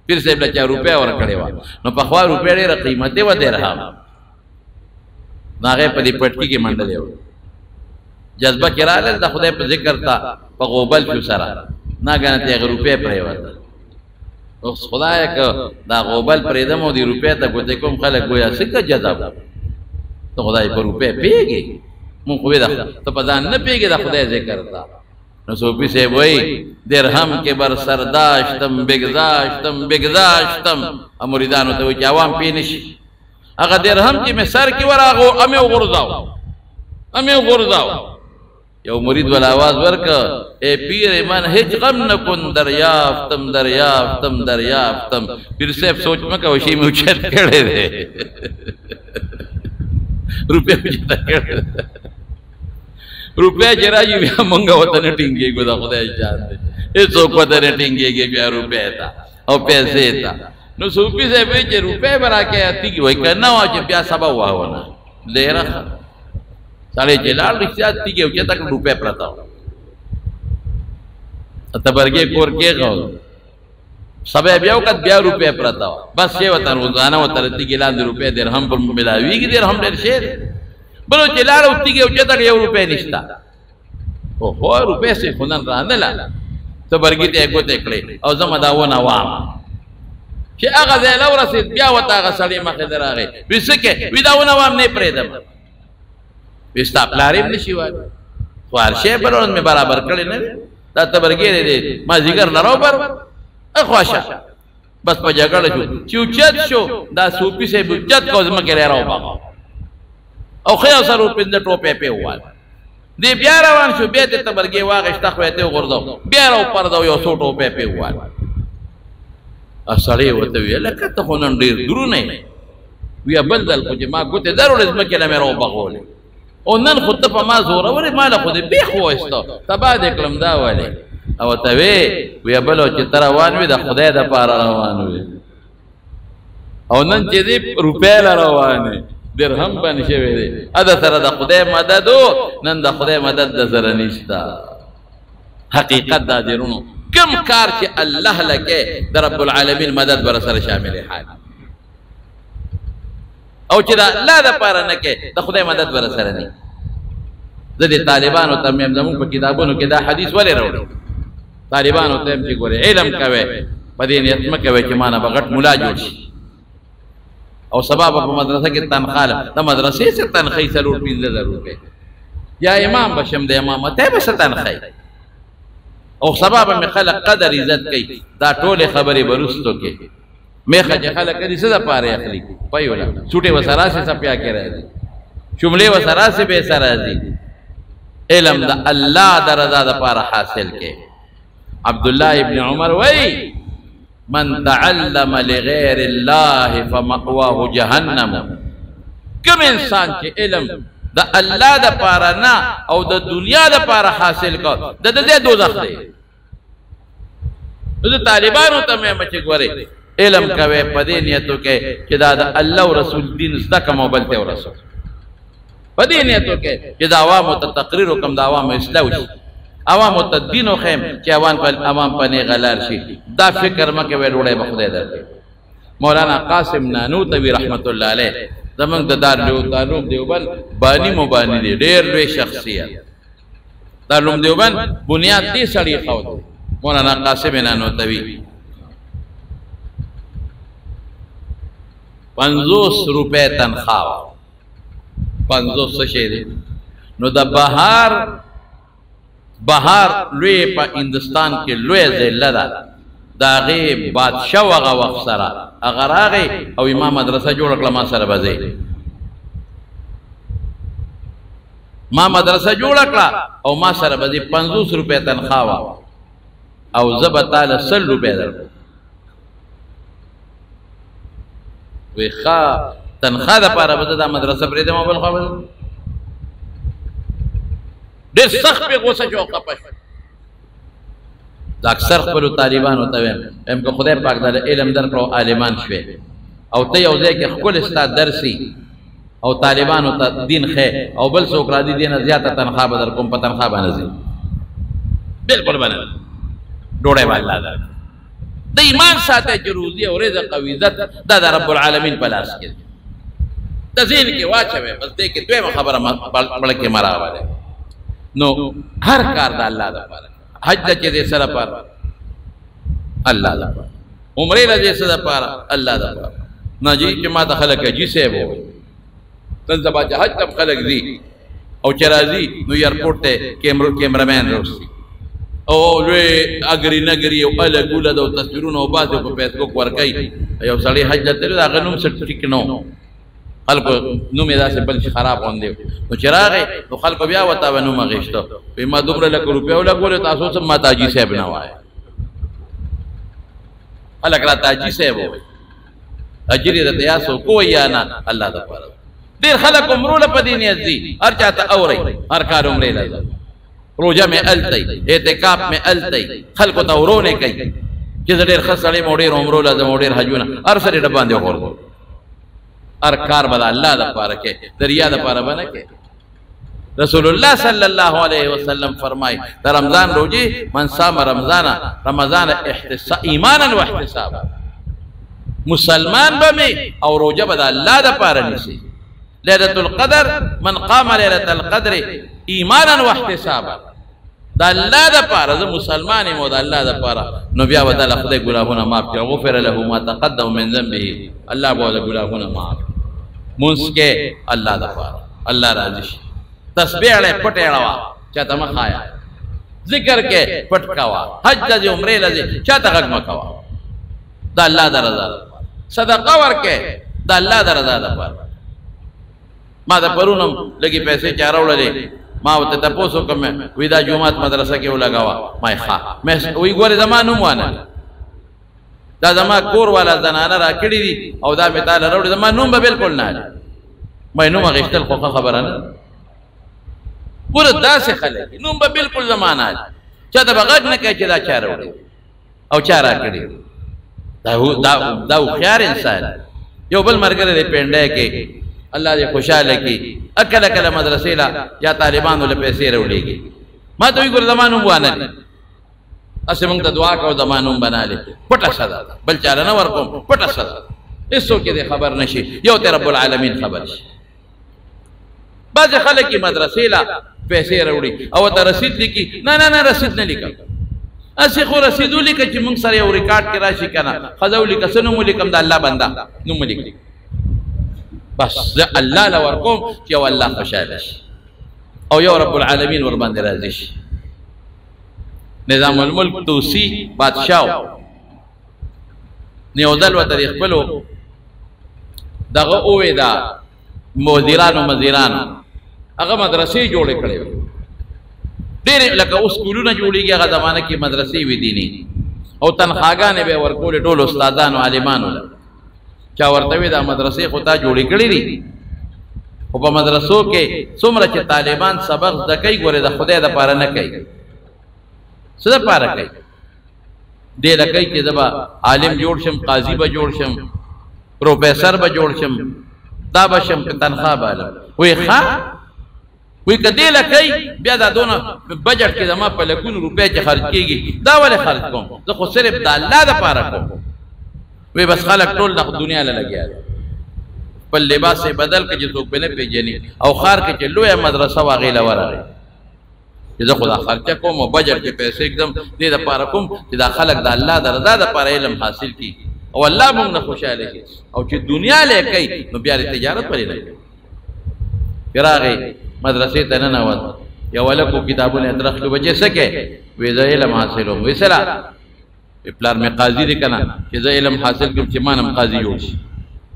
پیر صاحب له چا روپۍ ورکړې وه نو پخوا روپۍ ډېره قیمتي وه درهم نو هغه په دې پټکي کې منډلې وه جذبه کې راغله د خدای په ذکر ته په غوبل شو سره ناګهانه ته هغه روپۍ پرېوته اوس خدایه که دا غوبل پرېږدم او دې روپۍ ته ګوتې کوم خلک ګویا څه که جذب ته خدای په روپۍ پوهېږې مونږ خو ته په ځان نه پوهېږې د خدای ذکر ته نو صوفي صاحب وایي درهم کې بر سرداشتم بګذاشتم مریدانو ته وایي چې عوام پوه نه شي هغه درهم چې مې سر کې ورغو امې وغورځاو امې غورځاو یو مرید ول आवाज ورک اے پیر من هیڅ غم نکون دریافتم دریافتم دریافتم پیر صاحب سوچ مکه وشي مې اوچت کړي دي روپے اوچت کړي روپے جراجي بیا مونږ وته نه ټینګي ګو دا خدای جان دې هیڅوک وته نه ټینګيږي بیا روپے تا او پیسې تا نو صوفي صاحب چې روپے برا کې اتی کی وای کنه وا چې بیا سبا واونه لهره ساڑھے جلال رشتیات تی کے اوچے تک روپے پرتا ہو تبرگے کور کے گاؤ سبے بیاو کت بیا روپے پرتا ہو بس یہ وطن روزانہ وطن تی کے لان روپے درہم پر ملاوی کی درہم دیر شیر بلو جلال تی کے اوچے تک یو روپے نشتا اوہ روپے سے خونن رانے لا تبرگی تے اگو تکڑے او زمداون عوام کہ اگا زیلو رسید بیا وطا اگا سڑی مخدر آگے ویسکے ویداون عوام نہیں پریدم وستا پلاریم نشي وای خوار شی بلون می برابر کړي نه دا تبرګې دې ما ذکر لرو پر اخواشه بس په جګړه شو چوچت شو دا صوفي سے بجت کو زما کې راو باغ او خیا سره پند ټوپه په وای دې بیا روان شو به ته تبرګې واغښت خو ته غردو بیا راو پردو یو څو ټوپه په وای اصلي وته وی لکه ته خو نن ډیر درونه وی بلدل خو ما ګوته درول زما کې لمه راو باغول او نن خود په ما زور اورې مال خو دې به خو استو تبا دې کلم دا والے او ته وی بلو چې تر روان وي د خدای د پاره روان وي او نن چې دې روپې روانه درهم باندې شوی دی ادا سره د خدای مدد نن د خدای مدد د زره نشتا حقیقت دا درونو کم کار چې الله لکه د رب العالمین مدد بر سره شامل حال او چې دا الله د پاره نه کې د خدای مدد ور سره نه د دې طالبانو ته مې زموږ په کتابونو کې دا حدیث ولې راوړل طالبانو ته چې ګوره علم کوي په دې نیت مکه وي چې معنا بغټ مولا جوړ شي او سبب په مدرسه کې تنخواه د مدرسې څخه تنخواه 350 روپے یا امام بشم د امامت به څه تنخواه او سبب مې خلق قدر عزت کوي دا ټول خبرې برستو کې میخه چې خلک دې څه د پاره اخلي پيولا چوټه وسرا سے سپیا کې راځي شمله وسرا سے به سره راځي علم د الله د رضا د پاره حاصل کې عبد الله ابن عمر وای من تعلم لغیر الله فمأواه جهنم کوم انسان چې علم د الله د پاره نه او د دنیا د پاره حاصل کو د دې دوزخ دی د طالبانو ته مې مچ ګوري علم کوي په دې نیتو کې چې دا د الله او رسول دین زده کوم بلته او رسول په دې نیتو کې چې دا عوامو ته تقریر وکم دا عوامو اصلاح شي عوامو ته دین او خیم چې عوام په نه غلار شي دا فکر مکه وې ډوړې بخدای درته مولانا قاسم نانوتوی رحمت الله علیه زمونږ د دارالعلوم دیوبند بانی مبانی دی ډېر لوی شخصیت دارالعلوم دیوبند بنیاد دې سړی خو مولانا قاسم نانوتوی 50 روپے تنخواہ 50 شی دی نو د بهار لوی په هندستان کې لوی ضلع ده دا غي بادشاہ وغه وخت سره اگر هغه او امام مدرسه جوړ کړه ما سره بځي ما مدرسه جوړ کړه او ما سره بځي 50 روپے تنخواه او زبطاله 100 روپے در وی خا تنخواه د پاره بده د مدرسه پرې د موبایل خبر ډېر سخت په غوسه جوړه پښ دا اکثر خپل طالبانو ته هم که خدای پاک د علم درکړو عالمان شوي او ته یو ځای کې خپل استاد درسي او طالبانو ته دین خې او بل څوک را دي دینه زیاته تنخواه به در کوم په تنخواه باندې زی بالکل باندې ډوړې والله دا د ایمان ساته جروزي او رزق او عزت دا د رب العالمین په لاس کې د ذهن کې واچوي بس دې کې دویمه خبره ملک مراواله نو هر کار د الله لپاره حج د دې سره پر الله لپاره عمره د دې سره پر الله لپاره ناجی چې ما ته خلک جی سه وو تل زبا حج تم خلک دي او چرازي نو ایرپورټ ته کیمرامین روسي او لوی اګری نګری او ال ګوله د تصویرونو او باسه په فیسبوک ورکای یو سړی حج ته دا غنوم سټیک نو خلکو نوم یې داسې بل شي خراب غوندې نو چې راغی نو خلکو بیا ورته به نوم اخېسته وایي ما دومره لکه روپۍ ولګولې تاسو څه ما تاجي صاحب نه وایه خلک را تاجي صاحب وایي اجر یې درته یا څوک وایي یا نه الله دپاره ډېر خلک عمرو له په دې نیت ځي هر چا ته اورئ هر کار عمرې له ځه روژه مې هلته اعتکاف مې هلته خلکو ته ورونې کوي چې زه ډېر ښه سړی م ډېر عمرو له ځم ډېر حجونه هر سړي ډه باندې وغورځو هر کار به د الله دپاره کوې د ریا دپاره به نه کوې رسول الله صلی الله علیه وسلم فرمای د رمضان روجې من صام رمضان ایمانا و احتسابا مسلمان به مې او روجه به د الله دپاره نیسي لیلة القدر من قام لیلة القدر ایمانا و احتسابا د الله دپاره زه مسلمان یم او د الله دپاره نو بیا به دله خدای ګناهونه معاف کړي غفر له ما تقدم من ذنبه الله به د ګناهونه معاف مونځ کې الله دپاره الله راضي شي تسبیح اړې پټې اړوه چاته مه خایه ذکر کې پټ کوه حج ته ځې عمرې له ځې چاته غږ مه کوه د الله د رضا دپاره صدقه ورکې د الله د رضا دپاره ما د پرون هم لږې پیسې چا راوړلې ما ورته تپوس وکړم وایي دا جومات مدرسه کې ولګوه ما یې ښه وایي ګورې زما نوم وانه دا زما کور والا زنانه را کړي دي او دا مې تاله راوړي زما نوم به بلکل نه علي ما یې نوم اخېستل خو ښه خبره نه پوره داسې خلک نوم به بلکل زما نه علي چا ته به غږ نه کوي چې دا چا راوړي او چا را کړي دا هوښیار انسان یو بل ملګری دی پینډی کې الله دې خوشحاله کړي کله کله مدرسې له یا طالبانو له پیسې راوړېږي ما ته وایي ګوره زما نوم وانه لي اسې موږ ته دعا کوو زما نوم بنا لې پټه سزا ده بل چاله نه ورکوم پټه سزا هېڅوک یې خبر نه شي یو ته رب العالمین خبر شي بعضې خلک یې مدرسې له پیسې راوړي او ورته رسید لیکي نه رسید نه لیکم اسې خو رسید ولیکه چې موږ سره یو ریکارډ کې راشي که نه ښځه ولیکه څه نوم ولیکم د الله بنده نوم ولیکم بس زه الله له ورکوم چې یو الله خوشحاله شي او یو رب العالمین ورباندې راضي شي نظام الملک توسی بادشاہ نیو دل ورته د خپلو دغه اوې دا مدیرانو هغه مدرسې جوړې کړې وې ډېرې لکه اوس سکولونه جوړېږي هغه زمانه کې مدرسې وې دیني او تنخواګانې به یې ورکولې ټولو استادانو عالمانو له چا ورته وې دا مدرسې خو تا جوړې کړې دي خو په مدرسو کې څومره چې طالبان سبق زده کوي ګورې د خدای دپاره نه کوي څه دپاره کوي دې له کوي چې زه به عالم جوړ شم قاضي به جوړ شم پروفیسر به جوړ شم دا به شم که تنخوا به علم وایي ښه وایي که دې له کوي بیا دا دونه بجټ کې زما په لکونو روپۍ چې خرج کېږي دا ولې خرج کوم زه خو صرف د الله دپاره کوم وی بس خلق ټول د دنیا له لګیا دي خپل لباس یې بدل کړي چې څوک پې نه پېژني او ښار کې چې لویه مدرسه وه هغې له ورغی چې زه خو دا خرچه کوم او بجټ کې پیسې ږدم دې دپاره کوم چې دا خلک د الله د رضا دپاره علم حاصل کړي او الله موږ نه خوشحاله کړي او چې دنیا له کوي نو بیا د تجارت پرې نه کوي چې راغی مدرسې ته ننوت یو هلک کتابونه یې درخ کړي بچې څه کوې وایي زه علم حاصلوم وایي سره پلار مې قاضي دی که نه چې زه علم حاصل کړم چې ما نه قاضي جوړ شي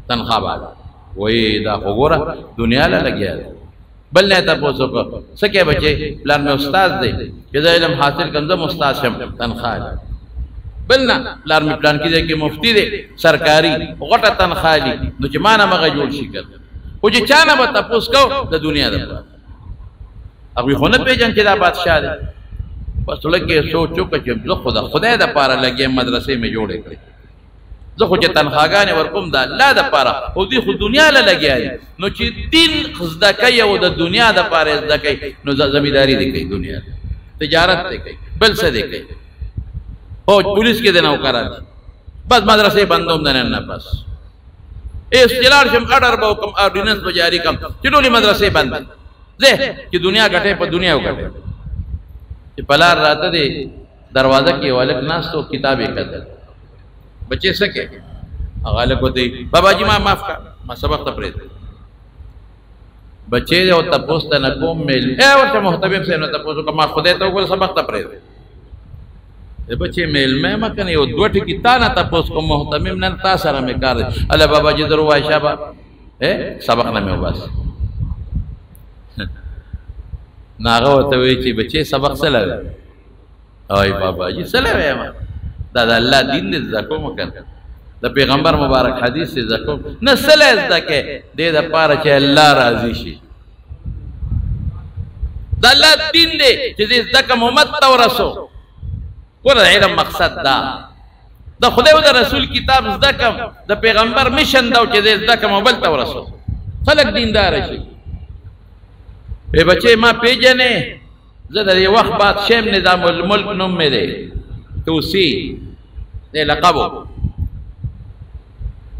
تنخوا به وایي دا خو ګوره دنیا له لګیا دی بل نه یې تپوس وکړه څه کوې بچې پلار مې استاد دی چې زه علم حاصل کړم زه م استاد شم تنخوا لي بل نه پلار مې پلانکي ځای کې مفتي دی سرکاري غټه تنخوا لي نو چې ما نه مغه جوړ شي که خو چې چا نه به تپوس کوو د دنیا دپاره هغوی خو نه پېژن چې دا بادشاه دی بس لکه سوچ وکړه چې زه خو د خدای دپاره لګیم مدرسې مې جوړې کړې زه خو چې تنخواګانې ورکوم د الله دپاره او دوی خو دنیا له لګیا دي نو چې دین زده کوي او د دنیا دپاره یې زده کوي نو زمینداري دې کوي دنیا تجارت دې کوي بل څه دې کوي فوج پولیس کې دې نوکران دي بس مدرسې بندوم د نن نه بس استلار شم اډر به وکړم اورډیننس به جاري کړم چې ټولې مدرسې بند ځې چې دنیا ګټې په دنیا وګټې چې پلار راته دی دروازه کې یو هلک ناست و کتاب یې کتل بچې څه کوې هغه هلک ورته بابا جي ما معاف کړه ما سبق ته پرېږدې بچې دی او تپوس ته نه کوم ورته محتمم صاحب نه تپوس وکړه ما خدای ته وګوره سبق ته پرېږدې بچې میلمه مه کنه یو دوه ټکي تا نه تپوس کوم محتمم نن تا سره مې کار دی الله بابا جي در ووایه شابه سبق نه مې وباسي. نو هغه ورته وایي چې بچې سبق څه لري؟ وایي بابا جي څه لري یم دا د الله دین دی زده کوم که نه د پیغمبر مبارک حدیث دی زده کوم نه څه لی زده کوې دې دپاره چې الله راضي شي. د الله دین دی چې زه زده کړم امت ته ورسو. ګوره د علم مقصد دا د خدای او د رسول کتاب زده کړم د پیغمبر میشن دا چې زه زده کړم او بل ته ورسو خلک دینداره شي. ای بچې ما پیژنې زه د دې وخت بعد شیم نظام الملک نوم مې دی توسی دی لقب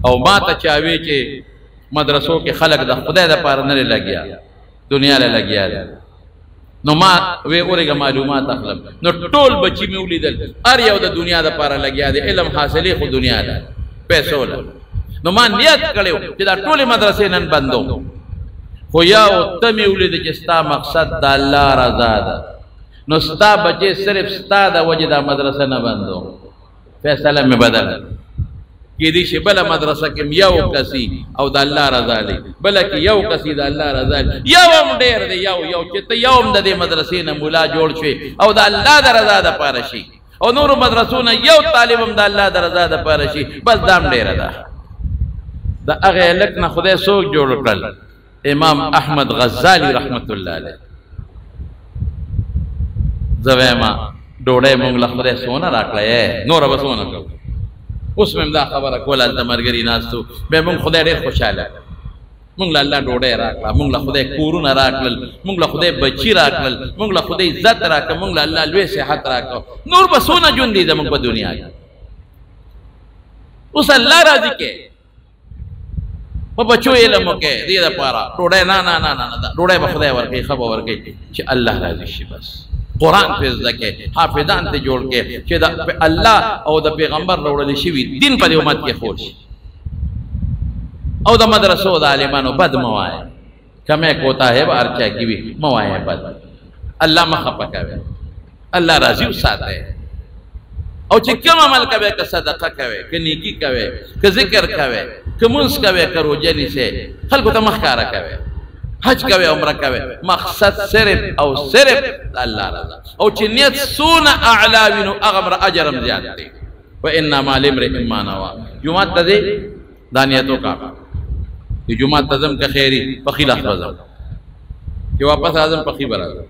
او ما ته چا وی چې مدرسو کې خلک د خدای دپاره نه لګیا دنیا له لګیا دی. نو ما وی اورېږه معلومات اخلم. نو ټول بچي مې ولیدل هر یو د دنیا دپاره لګیا دی علم حاصلې خو دنیا ده پیسو له. نو ما نیت کړی چې دا ټولې مدرسې نن بندوم خو یا ته مې ولیده چې ستا مقصد د الله رضا ده نو ستا بچې صرف ستا د وجې دا مدرسه نه بندوم. فیصله مې بدله کېدی شي بله مدرسه کې یو کسي او د الله رضا دی بله کې یو کسي د الله رضا دی یو هم ډېر دی یو چې ته یو هم د دې مدرسې نه مولا جوړ شوې او د الله د رضا دپاره شي او نورو مدرسو نه یو طالب هم د الله د رضا دپاره شي بس دا هم ډېره ده. د هغې هلک نه خدای څوک جوړ کړل؟ امام احمد غزالی رحمت الله علیه. زه وایم ډوډۍ مونږ له خدای څونه راکړی نوره به څونه کوو. اوس مې هم دا خبره کوله هلته ملګري ناست وو بیا مونږ خدای ډېر خوشحاله مونږ له الله ډوډۍ راکړه مونږ له خدای کورونه راکړل مونږ له خدای بچي راکړل مونږ له خدای عزت راکړه مونږ له الله لوی صحت راکړه نور به څونه ژوند دی زمونږ په دنیا کې. اوس الله راضي کې په بچو علم وکړې دې دپاره ډوډۍ نه نه نه نه ډوډۍ به خدای ورکوي ښه به ورکوي چې الله راضي شي. بس قرآن پې زده کړې حافظان ته جوړ کړې چې د الله او د پیغمبر راوړلی شوي دین په دې امت کې خور شي. او د مدرسو د عالمانو بد مه وایه کمی کوتاه به هر چا کې وي مه وایه بد الله مه خفه کوئ الله راضي وساتئ. او چې کوم عمل کوئ که صدقه کوئ که نیکي کوئ که ذکر کوئ که مونځ کوئ که روژه نیسئ خلکو ته مه ښکاره کوئ حج کوئ عمره کوئ مقصد صرف او صرف د الله رضا او چې نیت څونه اعلی وي نو هغه اجر هم زیات دی. وانما لامرئ ما نوی. جومات ته ځې دا نیت وکړه چې جومات ته ځم که خیري پخي لاس به ځم چې واپس راځم پخي به راځم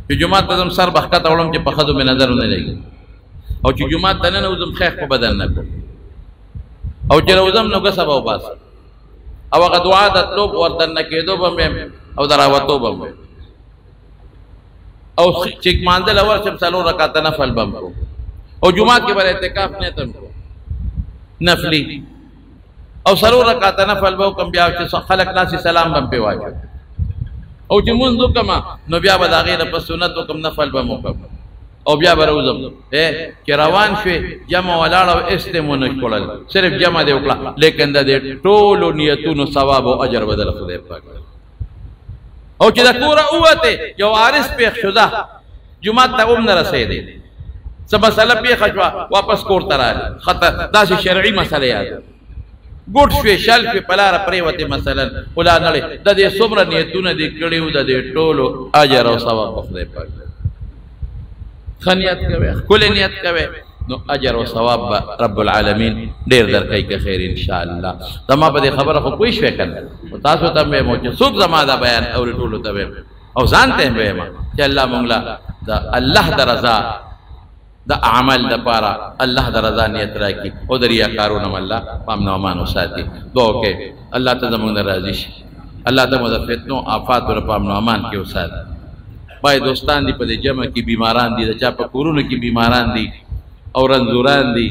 چې جومات ته ځم سر به ښکته وړم چې په ښځو مې نظر ونه لګي او چې جومات ته ننوځم خیخ په بدن نه کړم او چې راوځم نو ګسه به وباسم او هغه دعا د تلو وردننه کېدو به مې او د راوتو به مې او چې مانځه له ورشم څلور رکعته نفل به م کړو او جومات کې به اعتکاف نیت هم کړو نفلي او څلور رکعته نفل به وکړم بیا چې خلک ناسي سلام به م پې واچوم او چې مونځ وکړم نو بیا به د هغې نه پس سنت وکړم نفل به م وکړم او بیا به راوځم چې روان شوې جمع ولاړه او هېڅ دې مو نه خوړل صرف جمع دې وکړه لیکن د دې ټولو نیتونو ثواب او اجر به دله خدای پاک او چې د کوره ووتې یو عارض پېښ شو ده جومات ته هم نه رسېدې څه مسله پېښه شوه واپس کور ته راغلې داسې شرعي مسله یاد ګوټ شوې شل شوې په لاره پرېوتې مثلا خلا نړۍ د دې څومره نیتونه دې کړي وو د دې ټولو اجر او ثواب به خدای پاک ښه نیت کوئ ښکلی نیت کوئ نو اجر او ثواب به رب العالمین ډېر درکوي که خیر انشاءالله. زما په دې خبره خو پوه شوې که نه خو تاسو ته هم وایم چې څوک زما دا بیان اوري ټولو ته وایم او ځان ته هم وایم چې الله مونږ له د الله د رضا د عمل دپاره الله د رضا نیت راکړي او د ریاکارو نه م الله پام نه امان وساتي. دعا وکړئ الله ته زمونږ نه راضي شي الله ته مو د فتنو آفاتو نه پام نه امان کې وساتي. بای دوستان دی په دې جمع کې بیماران دي د چا په کورونو کې بیماران دي او رنځوران دي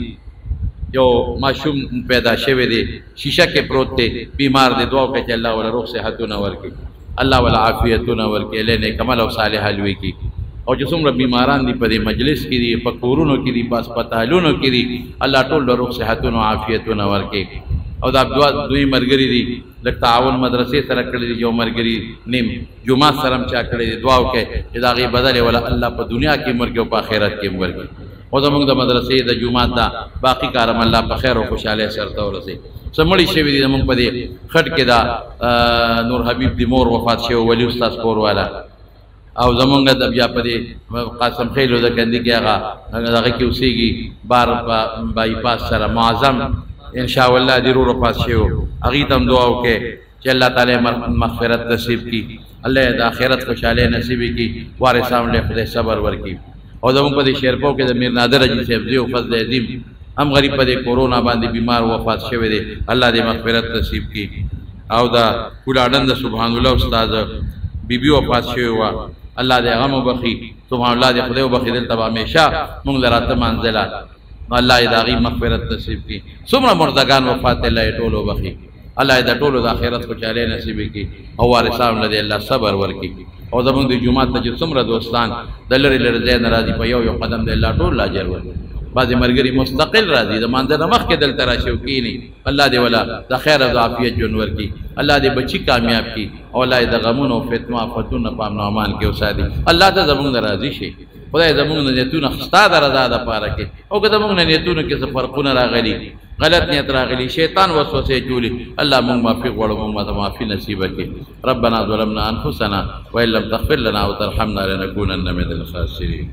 یو ماشوم پیدا شوی دی شیشه کې پروت دی بیمار دی دعا وکړئ چې الله وله روغ صحتونه ورکړي الله وله عافیتونه ورکړي الله نیک عمل او صالح لوی کړي او چې څومره بیماران دي په دې مجلس کې دي په کورونو کې دي په هسپتالونو کې دي الله ټول له روغ صحتونه او عافیتونه ورکړي. او دا دوی ملګري دي لږ تعاون مدرسې سره کړی دي یو ملګري نیم جومات سره هم چا کړی دي دعا وکړئ چې د هغې بدلې وله الله په دنیا کې هم ورکړي او په آخرت کې هم ورکړي. او زمونږ د مدرسې د جومات دا باقي کارم الله په خیر او خوشحالۍ سرته ورسوي. څه مړي شوي دي زمونږ په دې خټ کې دا نور حبیب دی مور وفات شوی ولی استاد کور والا، او زمونږ د بیا په دې قاسم خیلو د کندي کې هغه کې اوسېږي بار بای پاس سره معظم ان شاء الله دی رو پاس شوی، هغې ته هم دعا وکړئ چې الله تعالی مغفرت نصیب کړي، الله د آخرت خوشحالۍ نصیب کړي، وارثان له خدای صبر ورکړي. او زمونږ په دې شیرپو کې د میر نادر حاجي صاحب زوی فضل عظیم هم غریب په دې کورونا باندې بیمار وفات شوی دی، الله دې مغفرت نصیب کړي. او دا کولاډن د سبحان الله استاد بیبي وفات شوی وه، الله دې هغه هم وبخي، سبحان الله دې خدای وبخي، دلته به همیشه مونږ له راته منزله الله دې د هغې مغفرت نصیب کړي. څومره مردگان وفات دی الله یې ټول وبخي، الله دې د ټولو د آخرت خوشحالۍ نصیب کړي او وارثانو له دې الله صبر ورکړي. او زمونږ د جومات ته چې څومره دوستان د لرې لرې ځای نه راځي په یو یو قدم د الله ټول اجر ورکړي. بعضې ملګري مستقل راځي د مانځه نه مخکې دلته راشي او کښېني، الله دې ولا د خیر او د عافیت ژوند ورکړي، الله دې بچي کامیاب کړي او الله یې د غمونو او فتنو آفتونو په امن او امان کې وساتي. الله ته زمونږ نه راضي شي، خدای زمونږ نه نیتونه ستا د رضا دپاره کې، او که زمونږ نه نیتونو کې څه فرقونه راغلي، غلط نیت راغلی، شیطان وسوسې جوړي، الله مونږ معافي غواړو، مونږ ته معافي نصیبه کړي. ربنا ظلمنا انفسنا وان لم تغفر لنا وترحمنا لنكونن من الخاسرين.